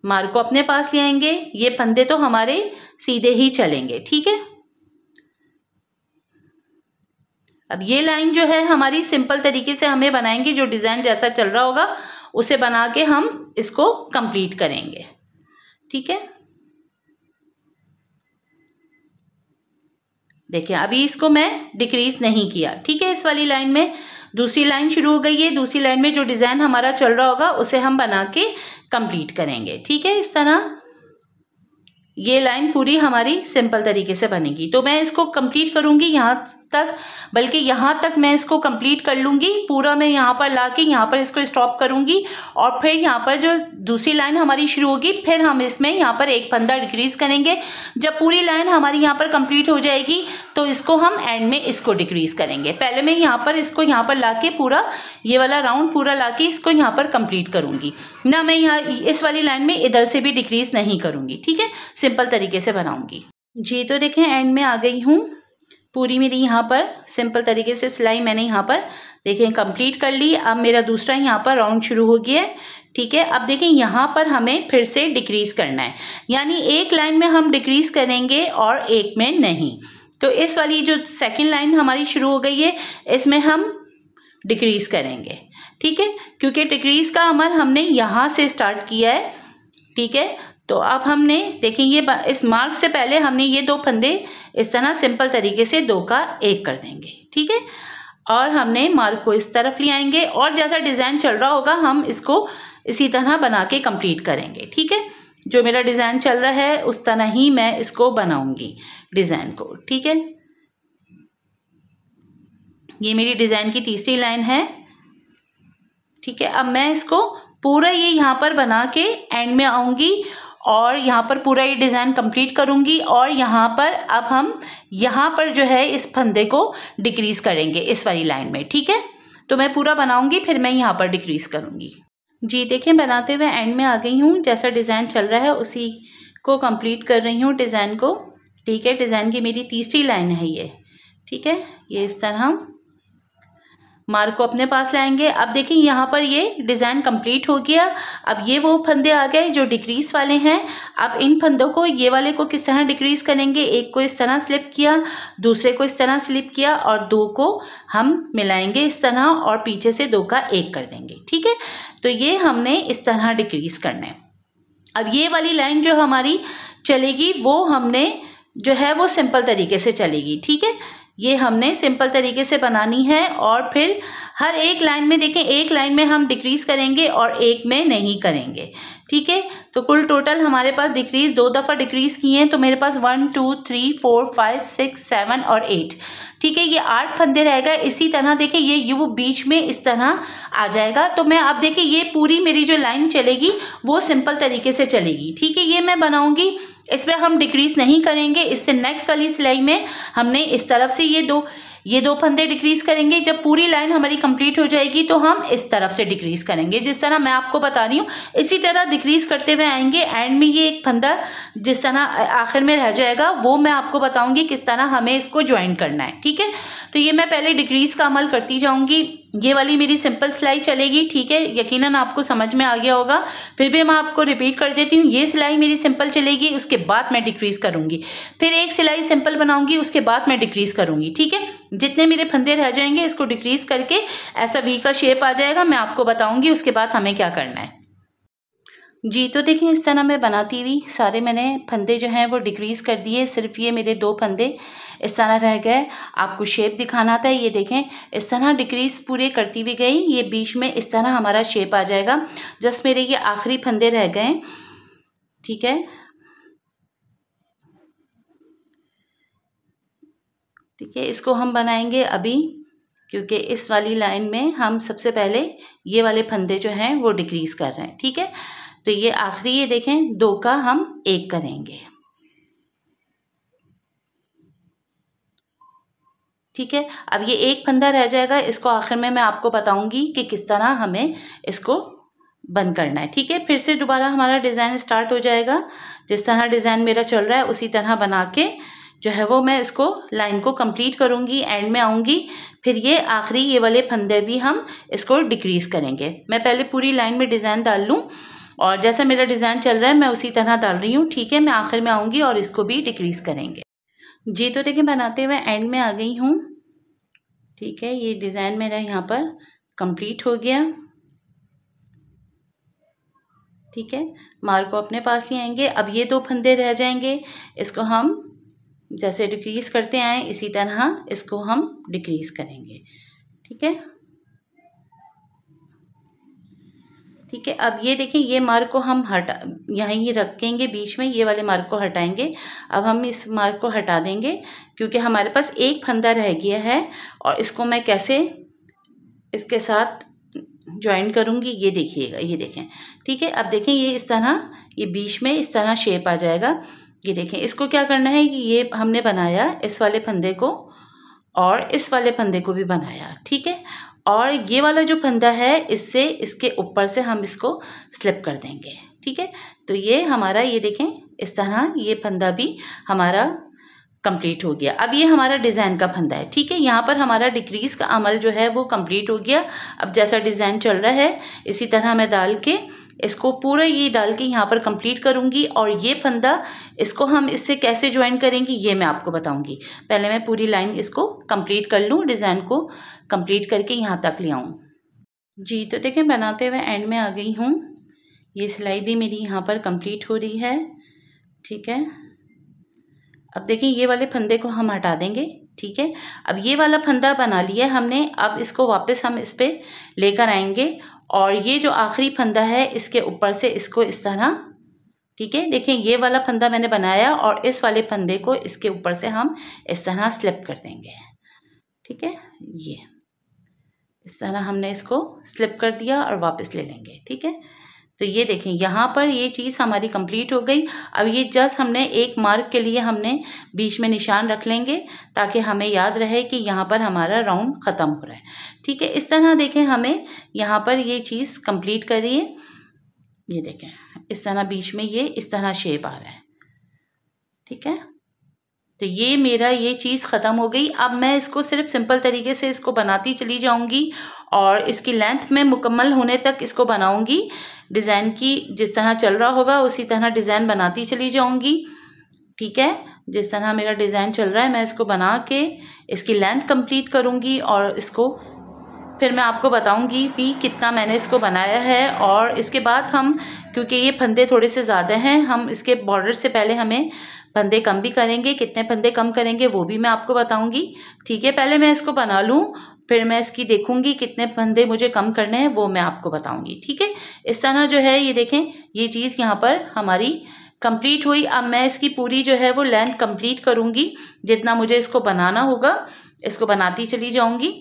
मार्क को अपने पास ले आएंगे, ये फंदे तो हमारे सीधे ही चलेंगे। ठीक है, अब ये लाइन जो है हमारी सिंपल तरीके से हमें बनाएंगे, जो डिज़ाइन जैसा चल रहा होगा उसे बना के हम इसको कंप्लीट करेंगे। ठीक है, देखिए अभी इसको मैं डिक्रीज नहीं किया। ठीक है, इस वाली लाइन में दूसरी लाइन शुरू हो गई है, दूसरी लाइन में जो डिज़ाइन हमारा चल रहा होगा उसे हम बना के कंप्लीट करेंगे। ठीक है, इस तरह ये लाइन पूरी हमारी सिंपल तरीके से बनेगी। तो मैं इसको कंप्लीट करूंगी यहाँ तक, बल्कि यहाँ तक मैं इसको कंप्लीट कर लूँगी पूरा। मैं यहाँ पर लाके यहाँ पर इसको स्टॉप करूँगी और फिर यहाँ पर जो दूसरी लाइन हमारी शुरू होगी फिर हम इसमें यहाँ पर 1 फंदा डिक्रीज करेंगे। जब पूरी लाइन हमारी यहाँ पर कंप्लीट हो जाएगी तो इसको हम एंड में इसको डिक्रीज करेंगे। पहले मैं यहाँ पर इसको यहाँ पर लाके पूरा ये वाला राउंड पूरा लाके इसको यहाँ पर कंप्लीट करूँगी ना। मैं यहाँ इस वाली लाइन में इधर से भी डिक्रीज नहीं करूँगी। ठीक है, सिंपल तरीके से बनाऊंगी जी। तो देखें एंड में आ गई हूँ, पूरी मेरी यहाँ पर सिंपल तरीके से सिलाई मैंने यहाँ पर देखें कंप्लीट कर ली। अब मेरा दूसरा यहाँ पर राउंड शुरू हो गया है। ठीक है, अब देखें यहाँ पर हमें फिर से डिक्रीज करना है, यानी एक लाइन में हम डिक्रीज करेंगे और एक में नहीं। तो इस वाली जो सेकेंड लाइन हमारी शुरू हो गई है इसमें हम डिक्रीज करेंगे। ठीक है, क्योंकि डिक्रीज का अमल हमने यहाँ से स्टार्ट किया है। ठीक है, तो अब हमने देखें ये इस मार्क से पहले हमने ये 2 फंदे इस तरह सिंपल तरीके से 2 का 1 कर देंगे। ठीक है, और हमने मार्क को इस तरफ ले आएंगे और जैसा डिज़ाइन चल रहा होगा हम इसको इसी तरह बना के कंप्लीट करेंगे। ठीक है, जो मेरा डिज़ाइन चल रहा है उस तरह ही मैं इसको बनाऊंगी डिज़ाइन को। ठीक है, ये मेरी डिज़ाइन की तीसरी लाइन है। ठीक है, अब मैं इसको पूरा ये यहाँ पर बना के एंड में आऊँगी और यहाँ पर पूरा ये डिज़ाइन कंप्लीट करूँगी और यहाँ पर अब हम यहाँ पर जो है इस फंदे को डिक्रीज़ करेंगे इस वाली लाइन में। ठीक है, तो मैं पूरा बनाऊँगी फिर मैं यहाँ पर डिक्रीज़ करूँगी। जी देखिए, बनाते हुए एंड में आ गई हूँ। जैसा डिज़ाइन चल रहा है उसी को कंप्लीट कर रही हूँ डिज़ाइन को। ठीक है, डिज़ाइन की मेरी तीसरी लाइन है ये। ठीक है, ये इस तरह मार्क को अपने पास लाएंगे। अब देखिए यहाँ पर ये डिज़ाइन कंप्लीट हो गया। अब ये वो फंदे आ गए जो डिक्रीज वाले हैं। अब इन फंदों को, ये वाले को किस तरह डिक्रीज करेंगे, एक को इस तरह स्लिप किया, दूसरे को इस तरह स्लिप किया और दो को हम मिलाएंगे इस तरह और पीछे से दो का एक कर देंगे। ठीक है, तो ये हमने इस तरह डिक्रीज करना है। अब ये वाली लाइन जो हमारी चलेगी वो हमने जो है वो सिंपल तरीके से चलेगी। ठीक है, ये हमने सिंपल तरीके से बनानी है और फिर हर एक लाइन में देखें, एक लाइन में हम डिक्रीज करेंगे और एक में नहीं करेंगे। ठीक है, तो कुल टोटल हमारे पास डिक्रीज 2 दफ़ा डिक्रीज किए हैं, तो मेरे पास 1 2 3 4 5 6 7 और 8। ठीक है, ये 8 फंदे रह गए। इसी तरह देखिए ये वो बीच में इस तरह आ जाएगा। तो मैं अब देखिए ये पूरी मेरी जो लाइन चलेगी वो सिंपल तरीके से चलेगी। ठीक है, ये मैं बनाऊंगी, इसमें हम डिक्रीज नहीं करेंगे। इससे नेक्स्ट वाली सिलाई में हमने इस तरफ से ये दो फंदे डिक्रीज करेंगे। जब पूरी लाइन हमारी कंप्लीट हो जाएगी तो हम इस तरफ से डिक्रीज करेंगे, जिस तरह मैं आपको बता रही हूँ इसी तरह डिक्रीज करते हुए आएंगे। एंड में ये एक फंदा जिस तरह आखिर में रह जाएगा वो मैं आपको बताऊंगी किस तरह हमें इसको ज्वाइन करना है। ठीक है, तो ये मैं पहले डिक्रीज का अमल करती जाऊंगी। ये वाली मेरी सिंपल सिलाई चलेगी। ठीक है, यकीनन आपको समझ में आ गया होगा, फिर भी मैं आपको रिपीट कर देती हूँ। ये सिलाई मेरी सिंपल चलेगी, उसके बाद मैं डिक्रीज करूंगी, फिर एक सिलाई सिंपल बनाऊंगी, उसके बाद मैं डिक्रीज करूंगी। ठीक है, जितने मेरे फंदे रह जाएंगे इसको डिक्रीज करके ऐसा वी का शेप आ जाएगा, मैं आपको बताऊंगी उसके बाद हमें क्या करना है। जी, तो देखिए इस तरह मैं बनाती हुई सारे मैंने फंदे जो हैं वो डिक्रीज़ कर दिए। सिर्फ ये मेरे 2 फंदे इस तरह रह गए। आपको शेप दिखाना था, ये देखें इस तरह डिक्रीज़ पूरे करती हुई गई। ये बीच में इस तरह हमारा शेप आ जाएगा। जस्ट मेरे ये आखिरी फंदे रह गए। ठीक है, ठीक है, इसको हम बनाएंगे अभी, क्योंकि इस वाली लाइन में हम सबसे पहले ये वाले फंदे जो हैं वो डिक्रीज़ कर रहे हैं। ठीक है, तो ये आखिरी, ये देखें 2 का हम 1 करेंगे। ठीक है, अब ये एक फंदा रह जाएगा, इसको आखिर में मैं आपको बताऊंगी कि किस तरह हमें इसको बंद करना है। ठीक है, फिर से दोबारा हमारा डिज़ाइन स्टार्ट हो जाएगा। जिस तरह डिज़ाइन मेरा चल रहा है उसी तरह बना के जो है वो मैं इसको लाइन को कंप्लीट करूंगी, एंड में आऊंगी, फिर ये आखिरी ये वाले फंदे भी हम इसको डिक्रीज करेंगे। मैं पहले पूरी लाइन में डिज़ाइन डाल लूँ और जैसा मेरा डिज़ाइन चल रहा है मैं उसी तरह डाल रही हूँ। ठीक है, मैं आखिर में आऊँगी और इसको भी डिक्रीज करेंगे। जी, तो देखिए बनाते हुए एंड में आ गई हूँ। ठीक है, ये डिज़ाइन मेरा यहाँ पर कंप्लीट हो गया। ठीक है, मार्क को अपने पास ले आएंगे। अब ये 2 फंदे रह जाएंगे, इसको हम जैसे डिक्रीज करते आए इसी तरह इसको हम डिक्रीज करेंगे। ठीक है, ठीक है, अब ये देखिए ये मार्क को हम यहीं रखेंगे बीच में, ये वाले मार्क को हटाएंगे। अब हम इस मार्क को हटा देंगे क्योंकि हमारे पास एक फंदा रह गया है और इसको मैं कैसे इसके साथ ज्वाइन करूँगी ये देखिएगा, ये देखें। ठीक है, अब देखें ये इस तरह, ये बीच में इस तरह शेप आ जाएगा। ये देखें, इसको क्या करना है कि ये हमने बनाया इस वाले फंदे को और इस वाले फंदे को भी बनाया। ठीक है, और ये वाला जो फंदा है इससे इसके ऊपर से हम इसको स्लिप कर देंगे। ठीक है, तो ये हमारा, ये देखें इस तरह ये फंदा भी हमारा कंप्लीट हो गया। अब ये हमारा डिज़ाइन का फंदा है। ठीक है, यहाँ पर हमारा डिक्रीज का अमल जो है वो कंप्लीट हो गया। अब जैसा डिज़ाइन चल रहा है इसी तरह मैं डाल के इसको पूरा ये डाल के यहाँ पर कंप्लीट करूँगी और ये फंदा इसको हम इससे कैसे ज्वाइन करेंगे ये मैं आपको बताऊँगी। पहले मैं पूरी लाइन इसको कंप्लीट कर लूँ, डिज़ाइन को कंप्लीट करके यहाँ तक ले आऊँ। जी, तो देखें बनाते हुए एंड में आ गई हूँ। ये सिलाई भी मेरी यहाँ पर कंप्लीट हो रही है। ठीक है, अब देखिए ये वाले फंदे को हम हटा देंगे। ठीक है, अब ये वाला फंदा बना लिया हमने, अब इसको वापस हम इस पे लेकर आएंगे और ये जो आखिरी फंदा है इसके ऊपर से इसको इस तरह, ठीक है, देखें ये वाला फंदा मैंने बनाया और इस वाले फंदे को इसके ऊपर से हम इस तरह स्लिप कर देंगे। ठीक है, ये इस तरह हमने इसको स्लिप कर दिया और वापस ले लेंगे। ठीक है, तो ये देखें यहाँ पर ये चीज़ हमारी कंप्लीट हो गई। अब ये जस्ट हमने एक मार्क के लिए हमने बीच में निशान रख लेंगे ताकि हमें याद रहे कि यहाँ पर हमारा राउंड ख़त्म हो रहा है। ठीक है, इस तरह देखें हमें यहाँ पर ये चीज़ कंप्लीट करिए। ये देखें इस तरह बीच में ये इस तरह शेप आ रहा है। ठीक है, तो ये मेरा ये चीज़ ख़त्म हो गई। अब मैं इसको सिर्फ सिंपल तरीके से इसको बनाती चली जाऊंगी और इसकी लेंथ में मुकम्मल होने तक इसको बनाऊंगी। डिज़ाइन की जिस तरह चल रहा होगा उसी तरह डिज़ाइन बनाती चली जाऊंगी। ठीक है, जिस तरह मेरा डिज़ाइन चल रहा है मैं इसको बना के इसकी लेंथ कंप्लीट करूंगी और इसको फिर मैं आपको बताऊंगी भी कितना मैंने इसको बनाया है। और इसके बाद हम, क्योंकि ये फंदे थोड़े से ज़्यादा हैं, हम इसके बॉर्डर से पहले हमें फंदे कम भी करेंगे। कितने फंदे कम करेंगे वो भी मैं आपको बताऊंगी। ठीक है, पहले मैं इसको बना लूँ, फिर मैं इसकी देखूंगी कितने फंदे मुझे कम करने हैं वो मैं आपको बताऊंगी। ठीक है, इस तरह जो है ये देखें ये चीज़ यहाँ पर हमारी कंप्लीट हुई। अब मैं इसकी पूरी जो है वो लेंथ कंप्लीट करूँगी जितना मुझे इसको बनाना होगा, इसको बनाती चली जाऊँगी।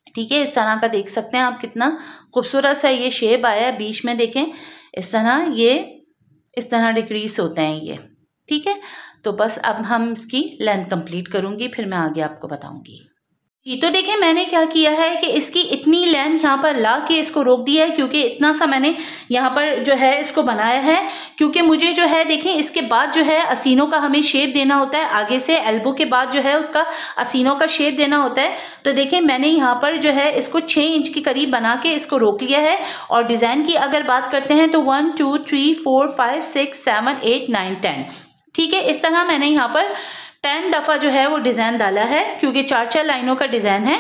ठीक है, इस तरह का देख सकते हैं आप कितना खूबसूरत सा ये शेप आया है। बीच में देखें इस तरह ये इस तरह डिक्रीज होते हैं ये। ठीक है, तो बस अब हम इसकी लेंथ कंप्लीट करूँगी, फिर मैं आगे आपको बताऊँगी। जी, तो देखिए मैंने क्या किया है कि इसकी इतनी लेंथ यहाँ पर ला के इसको रोक दिया है, क्योंकि इतना सा मैंने यहाँ पर जो है इसको बनाया है। क्योंकि मुझे जो है देखें इसके बाद जो है असीनों का हमें शेप देना होता है, आगे से एल्बो के बाद जो है उसका असीनों का शेप देना होता है। तो देखिए मैंने यहाँ पर जो है इसको 6 इंच के करीब बना के इसको रोक लिया है। और डिज़ाइन की अगर बात करते हैं तो 1 2 3 4 5 6 7 8 9 10। ठीक है, इस तरह मैंने यहाँ पर 10 दफ़ा जो है वो डिज़ाइन डाला है, क्योंकि 4 लाइनों का डिज़ाइन है।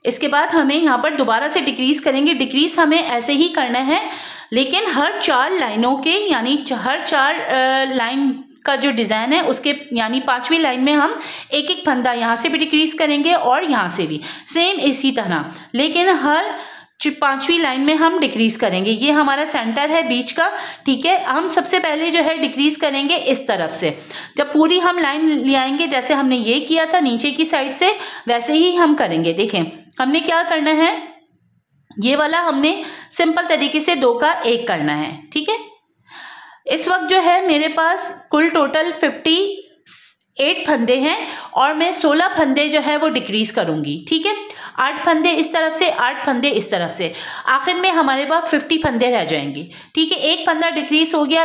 इसके बाद हमें यहाँ पर दोबारा से डिक्रीज़ करेंगे। डिक्रीज़ हमें ऐसे ही करना है, लेकिन हर 4 लाइनों के यानी हर 4 लाइन का जो डिज़ाइन है उसके यानी 5वीं लाइन में हम एक एक फंदा यहाँ से भी डिक्रीज़ करेंगे और यहाँ से भी सेम इसी तरह, लेकिन हर 5वीं लाइन में हम डिक्रीज करेंगे। ये हमारा सेंटर है बीच का। ठीक है, हम सबसे पहले जो है डिक्रीज करेंगे इस तरफ से। जब पूरी हम लाइन ले आएंगे जैसे हमने ये किया था नीचे की साइड से, वैसे ही हम करेंगे। देखें हमने क्या करना है, ये वाला हमने सिंपल तरीके से 2 का 1 करना है। ठीक है, इस वक्त जो है मेरे पास कुल टोटल 58 फंदे हैं और मैं 16 फंदे जो है वो डिक्रीज करूंगी। ठीक है, 8 फंदे इस तरफ से, 8 फंदे इस तरफ से, आखिर में हमारे पास 50 फंदे रह जाएंगे। ठीक है, एक फंदा डिक्रीज हो गया।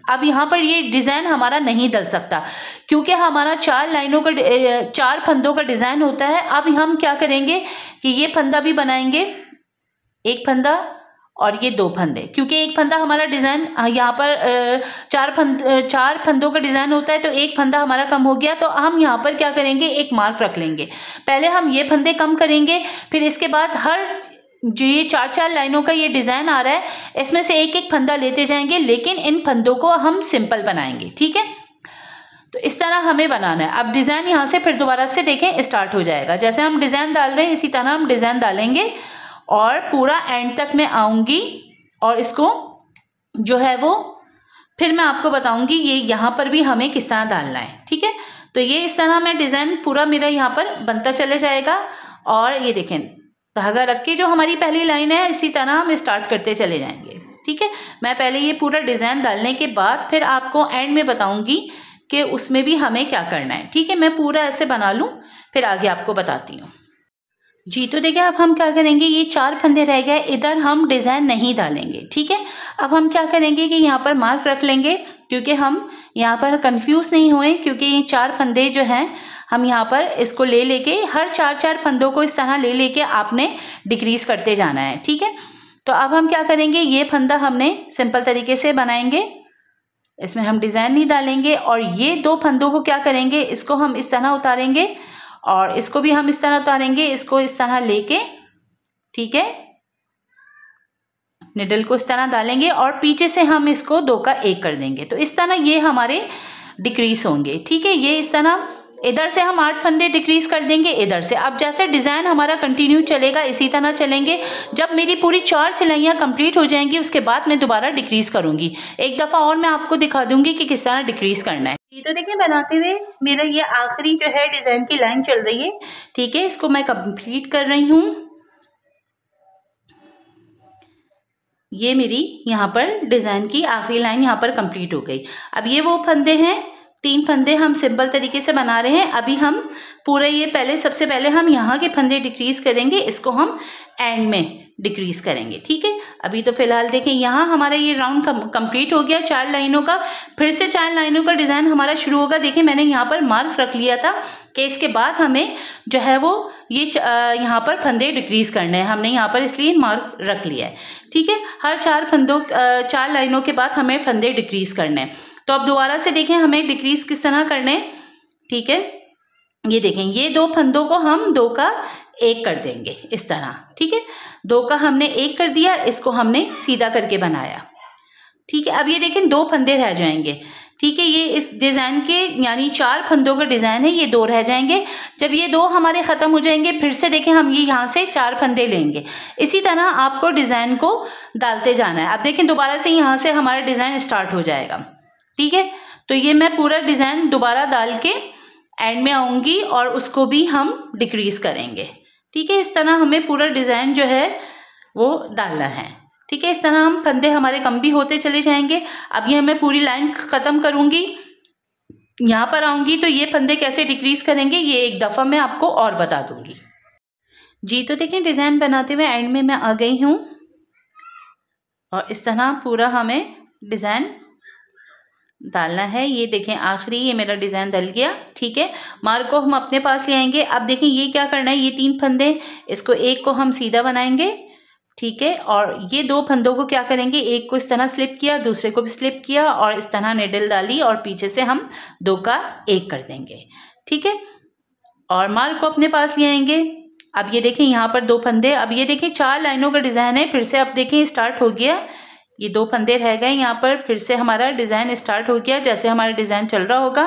अब यहाँ पर ये डिज़ाइन हमारा नहीं डल सकता, क्योंकि हमारा 4 लाइनों का 4 फंदों का डिज़ाइन होता है। अब हम क्या करेंगे कि ये फंदा भी बनाएंगे, एक फंदा और ये 2 फंदे, क्योंकि एक फंदा हमारा डिज़ाइन यहाँ पर 4 फंदों का डिज़ाइन होता है, तो एक फंदा हमारा कम हो गया। तो हम यहाँ पर क्या करेंगे, एक मार्क रख लेंगे। पहले हम ये फंदे कम करेंगे, फिर इसके बाद हर जो ये 4 लाइनों का ये डिज़ाइन आ रहा है इसमें से एक एक फंदा लेते जाएंगे, लेकिन इन फंदों को हम सिंपल बनाएंगे। ठीक है, तो इस तरह हमें बनाना है। अब डिज़ाइन यहाँ से फिर दोबारा से देखें स्टार्ट हो जाएगा। जैसे हम डिज़ाइन डाल रहे हैं इसी तरह हम डिज़ाइन डालेंगे और पूरा एंड तक मैं आऊँगी और इसको जो है वो फिर मैं आपको बताऊँगी ये यहाँ पर भी हमें किस तरह डालना है। ठीक है, तो ये इस तरह मैं डिज़ाइन पूरा मेरा यहाँ पर बनता चले जाएगा। और ये देखें धागा रख के जो हमारी पहली लाइन है इसी तरह हम स्टार्ट करते चले जाएंगे। ठीक है, मैं पहले ये पूरा डिज़ाइन डालने के बाद फिर आपको एंड में बताऊँगी कि उसमें भी हमें क्या करना है। ठीक है, मैं पूरा ऐसे बना लूँ फिर आगे आपको बताती हूँ। जी, तो देखिए अब हम क्या करेंगे, ये 4 फंदे रह गए, इधर हम डिज़ाइन नहीं डालेंगे। ठीक है, अब हम क्या करेंगे कि यहाँ पर मार्क रख लेंगे, क्योंकि हम यहाँ पर कंफ्यूज नहीं हुए, क्योंकि ये 4 फंदे जो हैं हम यहाँ पर इसको ले लेके हर 4 फंदों को इस तरह ले लेके आपने डिक्रीज करते जाना है। ठीक है, तो अब हम क्या करेंगे, ये फंदा हमने सिंपल तरीके से बनाएंगे, इसमें हम डिज़ाइन नहीं डालेंगे। और ये 2 फंदों को क्या करेंगे, इसको हम इस तरह उतारेंगे और इसको भी हम इस तरह उतारेंगे, इसको इस तरह लेके। ठीक है, निडल को इस तरह डालेंगे और पीछे से हम इसको 2 का 1 कर देंगे। तो इस तरह ये हमारे डिक्रीज होंगे। ठीक है, ये इस तरह इधर से हम 8 फंदे डिक्रीज कर देंगे इधर से। अब जैसे डिज़ाइन हमारा कंटिन्यू चलेगा इसी तरह चलेंगे। जब मेरी पूरी 4 सिलाइयाँ कंप्लीट हो जाएंगी उसके बाद मैं दोबारा डिक्रीज करूँगी। एक दफ़ा और मैं आपको दिखा दूँगी कि किस तरह डिक्रीज करना है। तो देखिए बनाते हुए मेरा ये आखिरी जो है डिज़ाइन की लाइन चल रही है। ठीक है, इसको मैं कंप्लीट कर रही हूँ। ये मेरी यहाँ पर डिज़ाइन की आखिरी लाइन यहाँ पर कंप्लीट हो गई। अब ये वो फंदे हैं, 3 फंदे हम सिंपल तरीके से बना रहे हैं। अभी हम पूरा ये सबसे पहले हम यहाँ के फंदे डिक्रीज करेंगे, इसको हम एंड में डिक्रीज करेंगे, ठीक है। अभी तो फिलहाल देखें यहाँ हमारा ये राउंड कंप्लीट हो गया 4 लाइनों का। फिर से 4 लाइनों का डिज़ाइन हमारा शुरू होगा। देखिए मैंने यहाँ पर मार्क रख लिया था कि इसके बाद हमें जो है वो ये यहाँ पर फंदे डिक्रीज करने हैं, हमने यहाँ पर इसलिए मार्क रख लिया है, ठीक है। हर 4 लाइनों के बाद हमें फंदे डिक्रीज करने हैं। तो अब दोबारा से देखें हमें डिक्रीज किस तरह करने हैं, ठीक है। ये देखें ये 2 फंदों को हम 2 का 1 कर देंगे इस तरह, ठीक है। 2 का हमने 1 कर दिया, इसको हमने सीधा करके बनाया, ठीक है। अब ये देखें 2 फंदे रह जाएंगे, ठीक है। ये इस डिज़ाइन के यानी 4 फंदों का डिज़ाइन है, ये 2 रह जाएंगे। जब ये 2 हमारे ख़त्म हो जाएंगे फिर से देखें हम ये यहाँ से 4 फंदे लेंगे। इसी तरह आपको डिज़ाइन को डालते जाना है। अब देखें दोबारा से यहाँ से हमारा डिज़ाइन स्टार्ट हो जाएगा, ठीक है। तो ये मैं पूरा डिज़ाइन दोबारा डाल के एंड में आऊँगी और उसको भी हम डिक्रीज करेंगे, ठीक है। इस तरह हमें पूरा डिज़ाइन जो है वो डालना है, ठीक है। इस तरह हम फंदे हमारे कम भी होते चले जाएंगे। अब ये मैं पूरी लाइन ख़त्म करूँगी, यहाँ पर आऊँगी तो ये फंदे कैसे डिक्रीज करेंगे ये एक दफ़ा मैं आपको और बता दूँगी जी। तो देखें डिज़ाइन बनाते हुए एंड में मैं आ गई हूँ और इस तरह पूरा हमें डिज़ाइन डालना है। ये देखें आखिरी ये मेरा डिज़ाइन डल गया, ठीक है। मार्क को हम अपने पास ले आएंगे। अब देखें ये क्या करना है, ये 3 फंदे, इसको एक को हम सीधा बनाएंगे, ठीक है। और ये 2 फंदों को क्या करेंगे, एक को इस तरह स्लिप किया, दूसरे को भी स्लिप किया और इस तरह निडल डाली और पीछे से हम 2 का 1 कर देंगे, ठीक है। और मार्क को अपने पास ले आएंगे। अब ये देखें यहाँ पर 2 फंदे, अब ये देखें 4 लाइनों का डिज़ाइन है। फिर से अब देखें स्टार्ट हो गया, ये 2 फंदे रह गए यहाँ पर, फिर से हमारा डिज़ाइन स्टार्ट हो गया। जैसे हमारा डिज़ाइन चल रहा होगा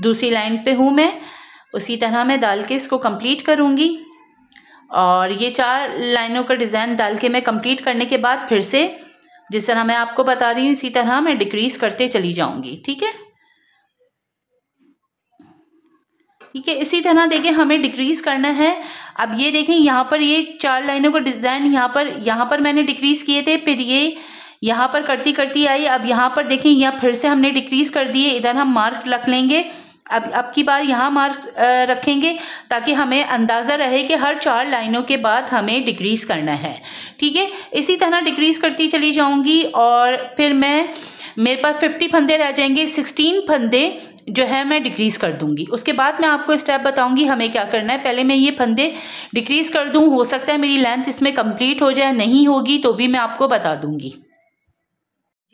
दूसरी लाइन पे हूँ मैं, उसी तरह मैं डाल के इसको कंप्लीट करूँगी। और ये 4 लाइनों का डिज़ाइन डाल के मैं कंप्लीट करने के बाद फिर से जिस तरह मैं आपको बता रही हूँ इसी तरह मैं डिक्रीज करते चली जाऊँगी, ठीक है, ठीक है। इसी तरह देखें हमें डिक्रीज करना है। अब ये देखें यहाँ पर ये 4 लाइनों का डिज़ाइन यहाँ पर मैंने डिक्रीज किए थे, फिर ये यहाँ पर करती करती आई। अब यहाँ पर देखें यहाँ फिर से हमने डिक्रीज कर दिए, इधर हम मार्क रख लेंगे। अब की बार यहाँ मार्क रखेंगे ताकि हमें अंदाज़ा रहे कि हर 4 लाइनों के बाद हमें डिक्रीज करना है, ठीक है। इसी तरह डिक्रीज करती चली जाऊँगी और फिर मेरे पास 50 फंदे रह जाएंगे। 16 फंदे जो है मैं डिक्रीज कर दूंगी। उसके बाद मैं आपको स्टेप बताऊंगी हमें क्या करना है। पहले मैं ये फंदे डिक्रीज कर दूं, हो सकता है मेरी लेंथ इसमें कंप्लीट हो जाए, नहीं होगी तो भी मैं आपको बता दूंगी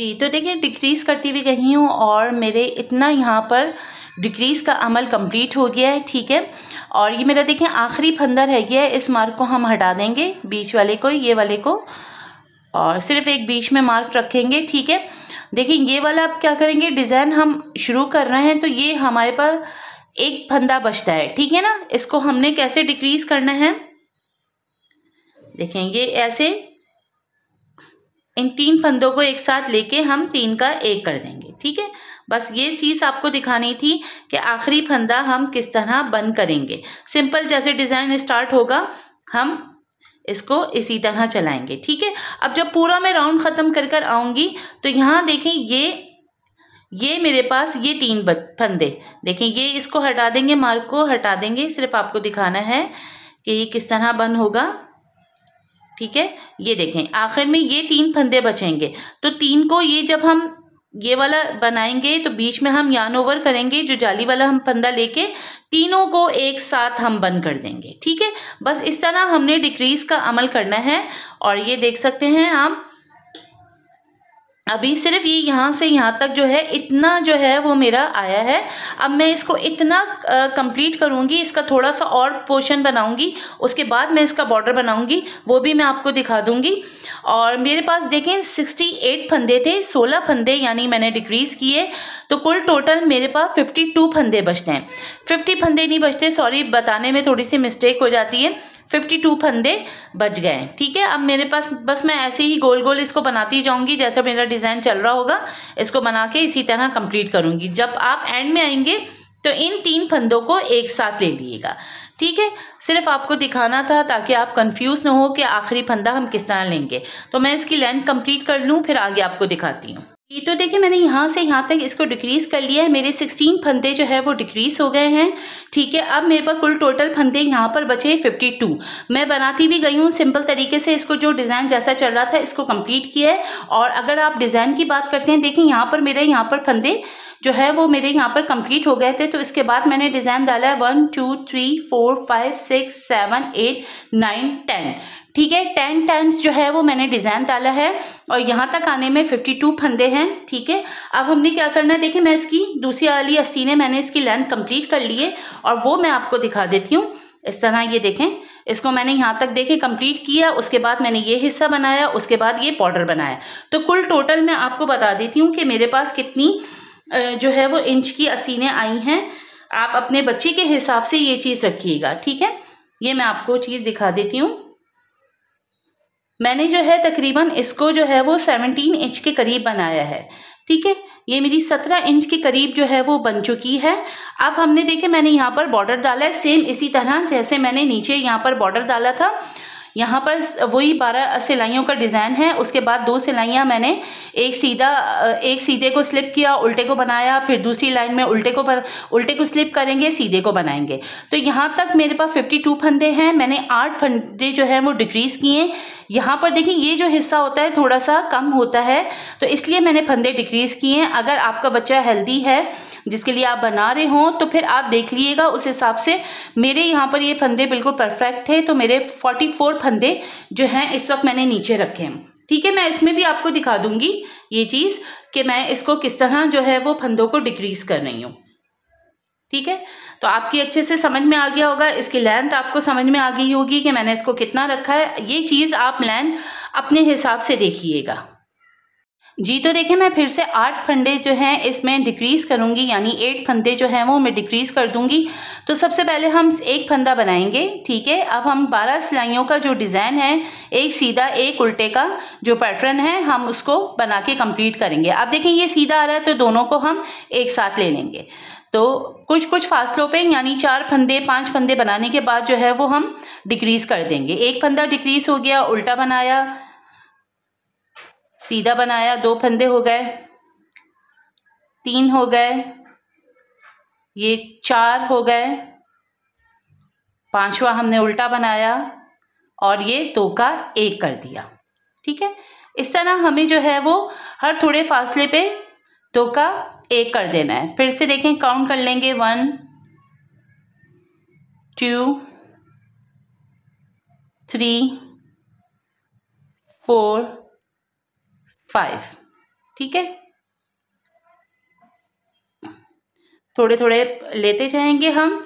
जी। तो देखिए डिक्रीज करती हुई गई हूँ और मेरे इतना यहाँ पर डिक्रीज का अमल कंप्लीट हो गया है, ठीक है। और ये मेरा देखें आखिरी फंदा रह गया है, इस मार्क को हम हटा देंगे, बीच वाले को, ये वाले को, और सिर्फ एक बीच में मार्क रखेंगे, ठीक है। देखिए ये वाला अब क्या करेंगे, डिज़ाइन हम शुरू कर रहे हैं तो ये हमारे पास एक फंदा बचता है, ठीक है ना। इसको हमने कैसे डिक्रीज करना है, देखें ये ऐसे इन 3 फंदों को एक साथ लेके हम 3 का 1 कर देंगे, ठीक है। बस ये चीज़ आपको दिखानी थी कि आखिरी फंदा हम किस तरह बंद करेंगे। सिंपल जैसे डिज़ाइन स्टार्ट होगा हम इसको इसी तरह चलाएंगे, ठीक है। अब जब पूरा मैं राउंड ख़त्म कर आऊँगी तो यहाँ देखें ये मेरे पास ये 3 फंदे, देखें ये इसको हटा देंगे, मार्क को हटा देंगे, सिर्फ आपको दिखाना है कि ये किस तरह बंद होगा, ठीक है। ये देखें आखिर में ये 3 फंदे बचेंगे तो 3 को ये जब हम ये वाला बनाएंगे तो बीच में हम यार्न ओवर करेंगे, जो जाली वाला हम फंदा लेके तीनों को एक साथ हम बंद कर देंगे, ठीक है। बस इस तरह हमने डिक्रीज का अमल करना है। और ये देख सकते हैं आप अभी सिर्फ ये यहाँ से यहाँ तक जो है इतना जो है वो मेरा आया है। अब मैं इसको इतना कंप्लीट करूँगी, इसका थोड़ा सा और पोर्शन बनाऊँगी, उसके बाद मैं इसका बॉर्डर बनाऊँगी, वो भी मैं आपको दिखा दूँगी। और मेरे पास देखें 68 फंदे थे, 16 फंदे यानी मैंने डिक्रीज़ किए तो कुल टोटल मेरे पास 52 फंदे बचते हैं। 50 फंदे नहीं बचते, सॉरी बताने में थोड़ी सी मिस्टेक हो जाती है, 52 फंदे बच गए, ठीक है। अब मेरे पास बस मैं ऐसे ही गोल गोल इसको बनाती जाऊंगी, जैसे मेरा डिज़ाइन चल रहा होगा इसको बना के इसी तरह कंप्लीट करूंगी। जब आप एंड में आएंगे तो इन 3 फंदों को एक साथ ले लीजिएगा। ठीक है, सिर्फ आपको दिखाना था ताकि आप कंफ्यूज ना हो कि आखिरी फंदा हम किस तरह लेंगे। तो मैं इसकी लेंथ कंप्लीट कर लूँ, फिर आगे आपको दिखाती हूँ। ये तो देखिए मैंने यहाँ से यहाँ तक इसको डिक्रीज़ कर लिया है। मेरे 16 फंदे जो है वो डिक्रीज़ हो गए हैं। ठीक है, अब मेरे पास कुल टोटल फंदे यहाँ पर बचे 52। मैं बनाती भी गई हूँ सिंपल तरीके से। इसको जो डिज़ाइन जैसा चल रहा था इसको कंप्लीट किया है। और अगर आप डिज़ाइन की बात करते हैं, देखिए यहाँ पर मेरे यहाँ पर फंदे जो है वो मेरे यहाँ पर कंप्लीट हो गए थे। तो इसके बाद मैंने डिज़ाइन डाला है 1 2 3 4 5 6 7 8 9 10। ठीक है, 10 टाइम्स जो है वो मैंने डिज़ाइन डाला है और यहाँ तक आने में 52 फंदे हैं। ठीक है, अब हमने क्या करना है, देखिए मैं इसकी दूसरी वाली आस्तीनें मैंने इसकी लेंथ कंप्लीट कर ली है और वो मैं आपको दिखा देती हूँ। इस तरह ये देखें, इसको मैंने यहाँ तक देखें कंप्लीट किया, उसके बाद मैंने ये हिस्सा बनाया, उसके बाद ये बॉर्डर बनाया। तो कुल टोटल मैं आपको बता देती हूँ कि मेरे पास कितनी जो है वो इंच की आस्तीनें आई हैं। आप अपने बच्चे के हिसाब से ये चीज़ रखिएगा। ठीक है, ये मैं आपको चीज़ दिखा देती हूँ। मैंने जो है तकरीबन इसको जो है वो 17 इंच के करीब बनाया है। ठीक है, ये मेरी 17 इंच के करीब जो है वो बन चुकी है। अब हमने देखे मैंने यहाँ पर बॉर्डर डाला है सेम इसी तरह जैसे मैंने नीचे यहाँ पर बॉर्डर डाला था। यहाँ पर वही 12 सिलाइयों का डिज़ाइन है। उसके बाद 2 सिलाइयाँ मैंने एक सीधे को स्लिप किया, उल्टे को बनाया, फिर दूसरी लाइन में उल्टे को स्लिप करेंगे, सीधे को बनाएंगे। तो यहाँ तक मेरे पास 52 फंदे हैं। मैंने 8 फंदे जो हैं वो डिक्रीज़ किए। यहाँ पर देखिए ये जो हिस्सा होता है थोड़ा सा कम होता है, तो इसलिए मैंने फंदे डिक्रीज़ किए हैं। अगर आपका बच्चा हेल्दी है जिसके लिए आप बना रहे हों तो फिर आप देख लीजिएगा उस हिसाब से। मेरे यहाँ पर ये फंदे बिल्कुल परफेक्ट थे, तो मेरे 44 फंदे जो हैं इस वक्त मैंने नीचे रखे हैं। ठीक है, मैं इसमें भी आपको दिखा दूंगी ये चीज़ कि मैं इसको किस तरह जो है वो फंदों को डिक्रीज़ कर रही हूँ। ठीक है, तो आपकी अच्छे से समझ में आ गया होगा। इसकी लेंथ आपको समझ में आ गई होगी कि मैंने इसको कितना रखा है। ये चीज़ आप लेंथ अपने हिसाब से देखिएगा। जी, तो देखिए मैं फिर से 8 फंदे जो हैं इसमें डिक्रीज़ करूँगी, यानी 8 फंदे जो हैं वो मैं डिक्रीज़ कर दूँगी। तो सबसे पहले हम एक फंदा बनाएंगे। ठीक है, अब हम 12 सिलाइयों का जो डिज़ाइन है, एक सीधा एक उल्टे का जो पैटर्न है, हम उसको बना के कंप्लीट करेंगे। अब देखें ये सीधा आ रहा है तो दोनों को हम एक साथ ले लेंगे। तो कुछ फासलों पे यानी 4 फंदे 5 फंदे बनाने के बाद जो है वो हम डिक्रीज़ कर देंगे। एक फंदा डिक्रीज़ हो गया, उल्टा बनाया, सीधा बनाया, 2 फंदे हो गए, 3 हो गए, ये 4 हो गए, 5वां हमने उल्टा बनाया और ये 2 का 1 कर दिया। ठीक है, इस तरह हमें जो है वो हर थोड़े फासले पे 2 का 1 कर देना है। फिर से देखें, काउंट कर लेंगे 1 2 3 4 5। ठीक है, थोड़े थोड़े लेते जाएंगे हम।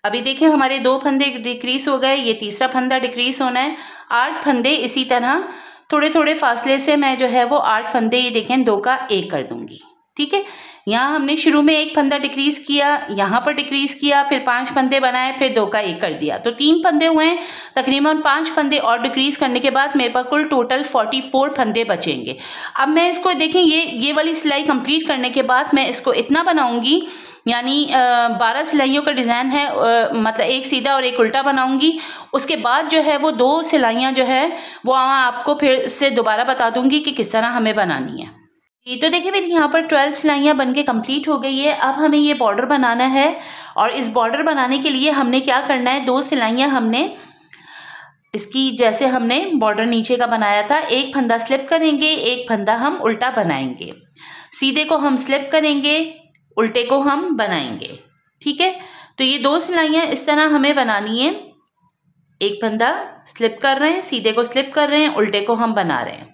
अभी देखें हमारे 2 फंदे डिक्रीज हो गए, ये तीसरा फंदा डिक्रीज होना है। 8 फंदे इसी तरह थोड़े थोड़े फासले से मैं जो है वो 8 फंदे ये देखें 2 का 1 कर दूंगी। ठीक है, यहाँ हमने शुरू में 1 फंदा डिक्रीज किया, यहाँ पर डिक्रीज किया, फिर 5 फंदे बनाए, फिर 2 का 1 कर दिया, तो 3 फंदे हुए हैं। तकरीबन 5 फंदे और डिक्रीज करने के बाद मेरे पास कुल टोटल 44 फंदे बचेंगे। अब मैं इसको देखें ये वाली सिलाई कंप्लीट करने के बाद मैं इसको इतना बनाऊंगी, यानी 12 सिलाइयों का डिज़ाइन है, मतलब एक सीधा और एक उल्टा बनाऊंगी। उसके बाद जो है वो 2 सिलाइयाँ जो है वो आपको फिर से दोबारा बता दूंगी कि किस तरह हमें बनानी है। ये तो देखिए मेरी यहाँ पर 12 सिलाइयाँ बनके कंप्लीट हो गई है। अब हमें ये बॉर्डर बनाना है और इस बॉर्डर बनाने के लिए हमने क्या करना है, 2 सिलाइयाँ हमने इसकी जैसे हमने बॉर्डर नीचे का बनाया था, एक फंदा स्लिप करेंगे, एक फंदा हम उल्टा बनाएंगे, सीधे को हम स्लिप करेंगे, उल्टे को हम बनाएंगे। ठीक है, तो ये 2 सिलाइयाँ इस तरह हमें बनानी है। एक फंदा स्लिप कर रहे हैं, सीधे को स्लिप कर रहे हैं, उल्टे को हम बना रहे हैं।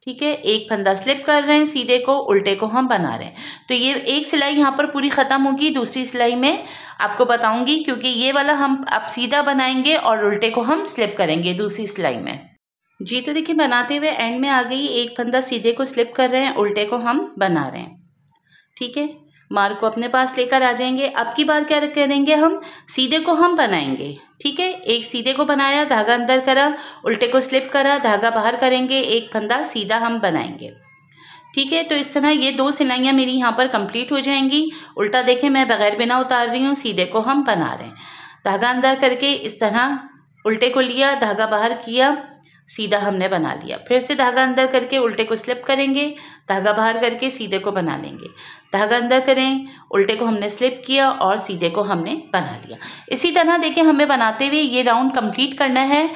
ठीक है, एक फंदा स्लिप कर रहे हैं, सीधे को उल्टे को हम बना रहे हैं। तो ये एक सिलाई यहाँ पर पूरी ख़त्म होगी, दूसरी सिलाई में आपको बताऊंगी, क्योंकि ये वाला हम अब सीधा बनाएंगे और उल्टे को हम स्लिप करेंगे दूसरी सिलाई में। जी, तो देखिए बनाते हुए एंड में आ गई, एक फंदा सीधे को स्लिप कर रहे हैं, उल्टे को हम बना रहे हैं। ठीक है, मार्क को अपने पास लेकर आ जाएंगे। अब की बार क्या करेंगे, हम सीधे को हम बनाएंगे। ठीक है, एक सीधे को बनाया, धागा अंदर करा, उल्टे को स्लिप करा, धागा बाहर करेंगे, एक फंदा सीधा हम बनाएंगे। ठीक है। तो इस तरह ये 2 सिलाइयाँ मेरी यहाँ पर कंप्लीट हो जाएंगी। उल्टा देखें, मैं बगैर बिना उतार रही हूँ, सीधे को हम बना रहे हैं। धागा अंदर करके इस तरह उल्टे को लिया, धागा बाहर किया, सीधा हमने बना लिया। फिर से धागा अंदर करके उल्टे को स्लिप करेंगे, धागा बाहर करके सीधे को बना लेंगे। धागा अंदर करें, उल्टे को हमने स्लिप किया और सीधे को हमने बना लिया। इसी तरह देखिए हमें बनाते हुए ये राउंड कंप्लीट करना है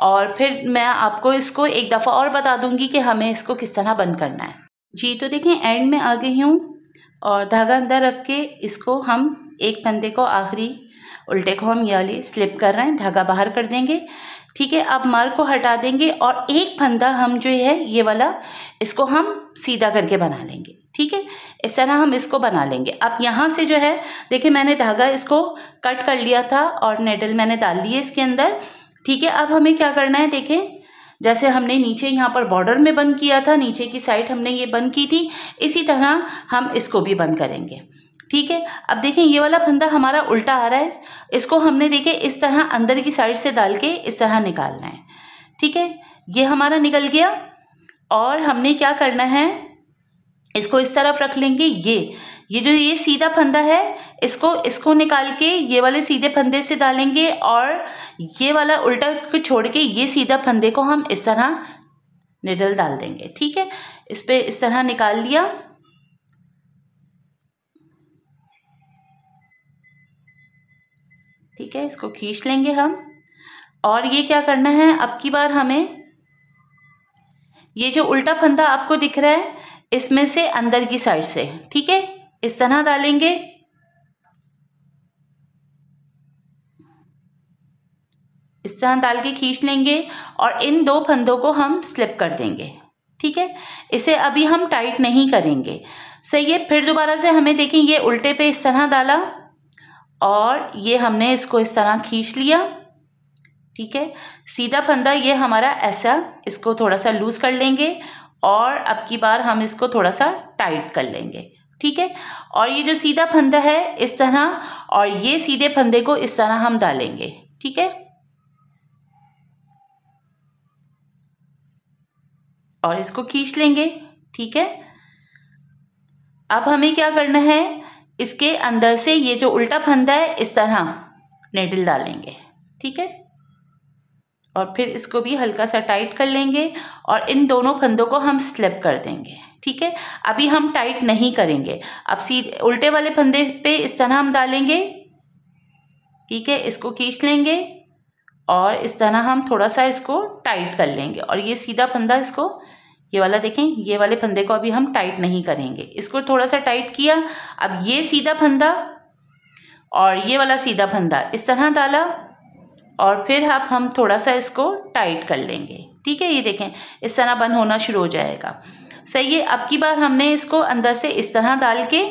और फिर मैं आपको इसको एक दफ़ा और बता दूंगी कि हमें इसको किस तरह बंद करना है। जी, तो देखिए एंड में आ गई हूँ और धागा अंदर रख के इसको हम एक फंदे को आखिरी उल्टे को हम ये वाली स्लिप कर रहे हैं, धागा बाहर कर देंगे। ठीक है, अब मार्क को हटा देंगे और एक फंदा हम जो है ये वाला इसको हम सीधा करके बना लेंगे। ठीक है, इस तरह हम इसको बना लेंगे। अब यहाँ से जो है देखिए मैंने धागा इसको कट कर लिया था और नेडल मैंने डाल ली है इसके अंदर। ठीक है, अब हमें क्या करना है, देखें जैसे हमने नीचे यहाँ पर बॉर्डर में बंद किया था, नीचे की साइड हमने ये बंद की थी, इसी तरह हम इसको भी बंद करेंगे। ठीक है, अब देखें ये वाला फंदा हमारा उल्टा आ रहा है, इसको हमने देखे इस तरह अंदर की साइड से डाल के इस तरह निकालना है। ठीक है, ये हमारा निकल गया और हमने क्या करना है, इसको इस तरफ रख लेंगे। ये जो ये सीधा फंदा है इसको निकाल के ये वाले सीधे फंदे से डालेंगे और ये वाला उल्टा को छोड़ के ये सीधा फंदे को हम इस तरह निडल डाल देंगे। ठीक है, इस पे इस तरह निकाल लिया। ठीक है, इसको खींच लेंगे हम और ये क्या करना है, अब की बार हमें ये जो उल्टा फंदा आपको दिख रहा है इसमें से अंदर की साइड से, ठीक है, इस तरह डालेंगे। इस तरह डाल के खींच लेंगे और इन 2 फंदों को हम स्लिप कर देंगे। ठीक है, इसे अभी हम टाइट नहीं करेंगे। सही है, फिर दोबारा से हमें देखें ये उल्टे पे इस तरह डाला और ये हमने इसको इस तरह खींच लिया। ठीक है, सीधा फंदा ये हमारा ऐसा, इसको थोड़ा सा लूज कर लेंगे और अब की बार हम इसको थोड़ा सा टाइट कर लेंगे। ठीक है, और ये जो सीधा फंदा है इस तरह और ये सीधे फंदे को इस तरह हम डालेंगे। ठीक है, और इसको खींच लेंगे। ठीक है, अब हमें क्या करना है, इसके अंदर से ये जो उल्टा फंदा है इस तरह नेडल डालेंगे। ठीक है, और फिर इसको भी हल्का सा टाइट कर लेंगे और इन दोनों फंदों को हम स्लिप कर देंगे। ठीक है, अभी हम टाइट नहीं करेंगे, अब सीधे उल्टे वाले फंदे पे इस तरह हम डालेंगे। ठीक है, इसको खींच लेंगे और इस तरह हम थोड़ा सा इसको टाइट कर लेंगे और ये सीधा फंदा इसको, ये वाला देखें, ये वाले फंदे को अभी हम टाइट नहीं करेंगे, इसको थोड़ा सा टाइट किया। अब ये सीधा फंदा और ये वाला सीधा फंदा इस तरह डाला और फिर अब हम थोड़ा सा इसको टाइट कर लेंगे। ठीक है, ये देखें इस तरह बंद होना शुरू हो जाएगा। सही है, अब की बार हमने इसको अंदर से इस तरह डाल के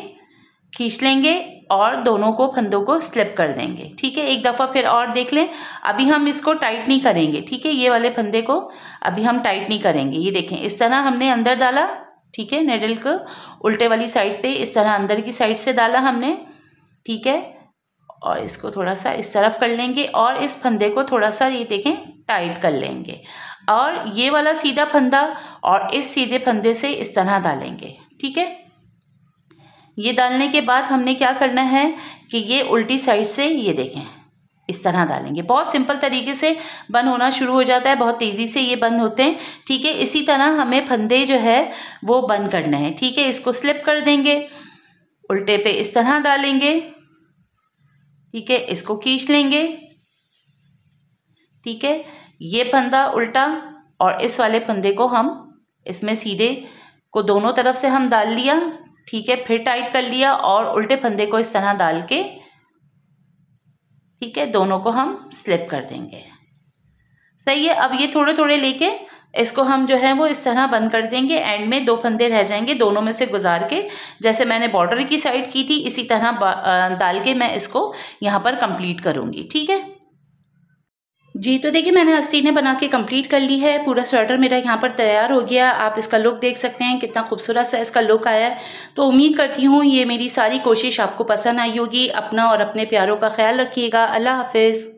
खींच लेंगे और दोनों को फंदों को स्लिप कर देंगे। ठीक है, एक दफ़ा फिर और देख लें, अभी हम इसको टाइट नहीं करेंगे। ठीक है, ये वाले फंदे को अभी हम टाइट नहीं करेंगे। ये देखें इस तरह हमने अंदर डाला। ठीक है, नेडल को उल्टे वाली साइड पे इस तरह अंदर की साइड से डाला हमने। ठीक है, और इसको थोड़ा सा इस तरफ कर लेंगे और इस फंदे को थोड़ा सा ये देखें टाइट कर लेंगे और ये वाला सीधा फंदा और इस सीधे फंदे से इस तरह डालेंगे। ठीक है, ये डालने के बाद हमने क्या करना है कि ये उल्टी साइड से ये देखें इस तरह डालेंगे। बहुत सिंपल तरीके से बंद होना शुरू हो जाता है, बहुत तेज़ी से ये बंद होते हैं। ठीक है, इसी तरह हमें फंदे जो है वो बंद करने हैं। ठीक है, इसको स्लिप कर देंगे, उल्टे पे इस तरह डालेंगे। ठीक है, इसको खींच लेंगे। ठीक है, ये फंदा उल्टा और इस वाले फंदे को हम इसमें सीधे को दोनों तरफ से हम डाल लिया। ठीक है, फिर टाइट कर लिया और उल्टे फंदे को इस तरह डाल के, ठीक है, दोनों को हम स्लिप कर देंगे। सही है, अब ये थोड़े थोड़े लेके इसको हम जो है वो इस तरह बंद कर देंगे। एंड में 2 फंदे रह जाएंगे, दोनों में से गुजार के, जैसे मैंने बॉर्डर की साइड की थी इसी तरह डाल के मैं इसको यहाँ पर कंप्लीट करूँगी। ठीक है जी, तो देखिए मैंने आस्तीनें बना के कंप्लीट कर ली है। पूरा स्वेटर मेरा यहाँ पर तैयार हो गया। आप इसका लुक देख सकते हैं, कितना खूबसूरत सा इसका लुक आया है। तो उम्मीद करती हूँ ये मेरी सारी कोशिश आपको पसंद आई होगी। अपना और अपने प्यारों का ख्याल रखिएगा। अल्लाह हाफिज़।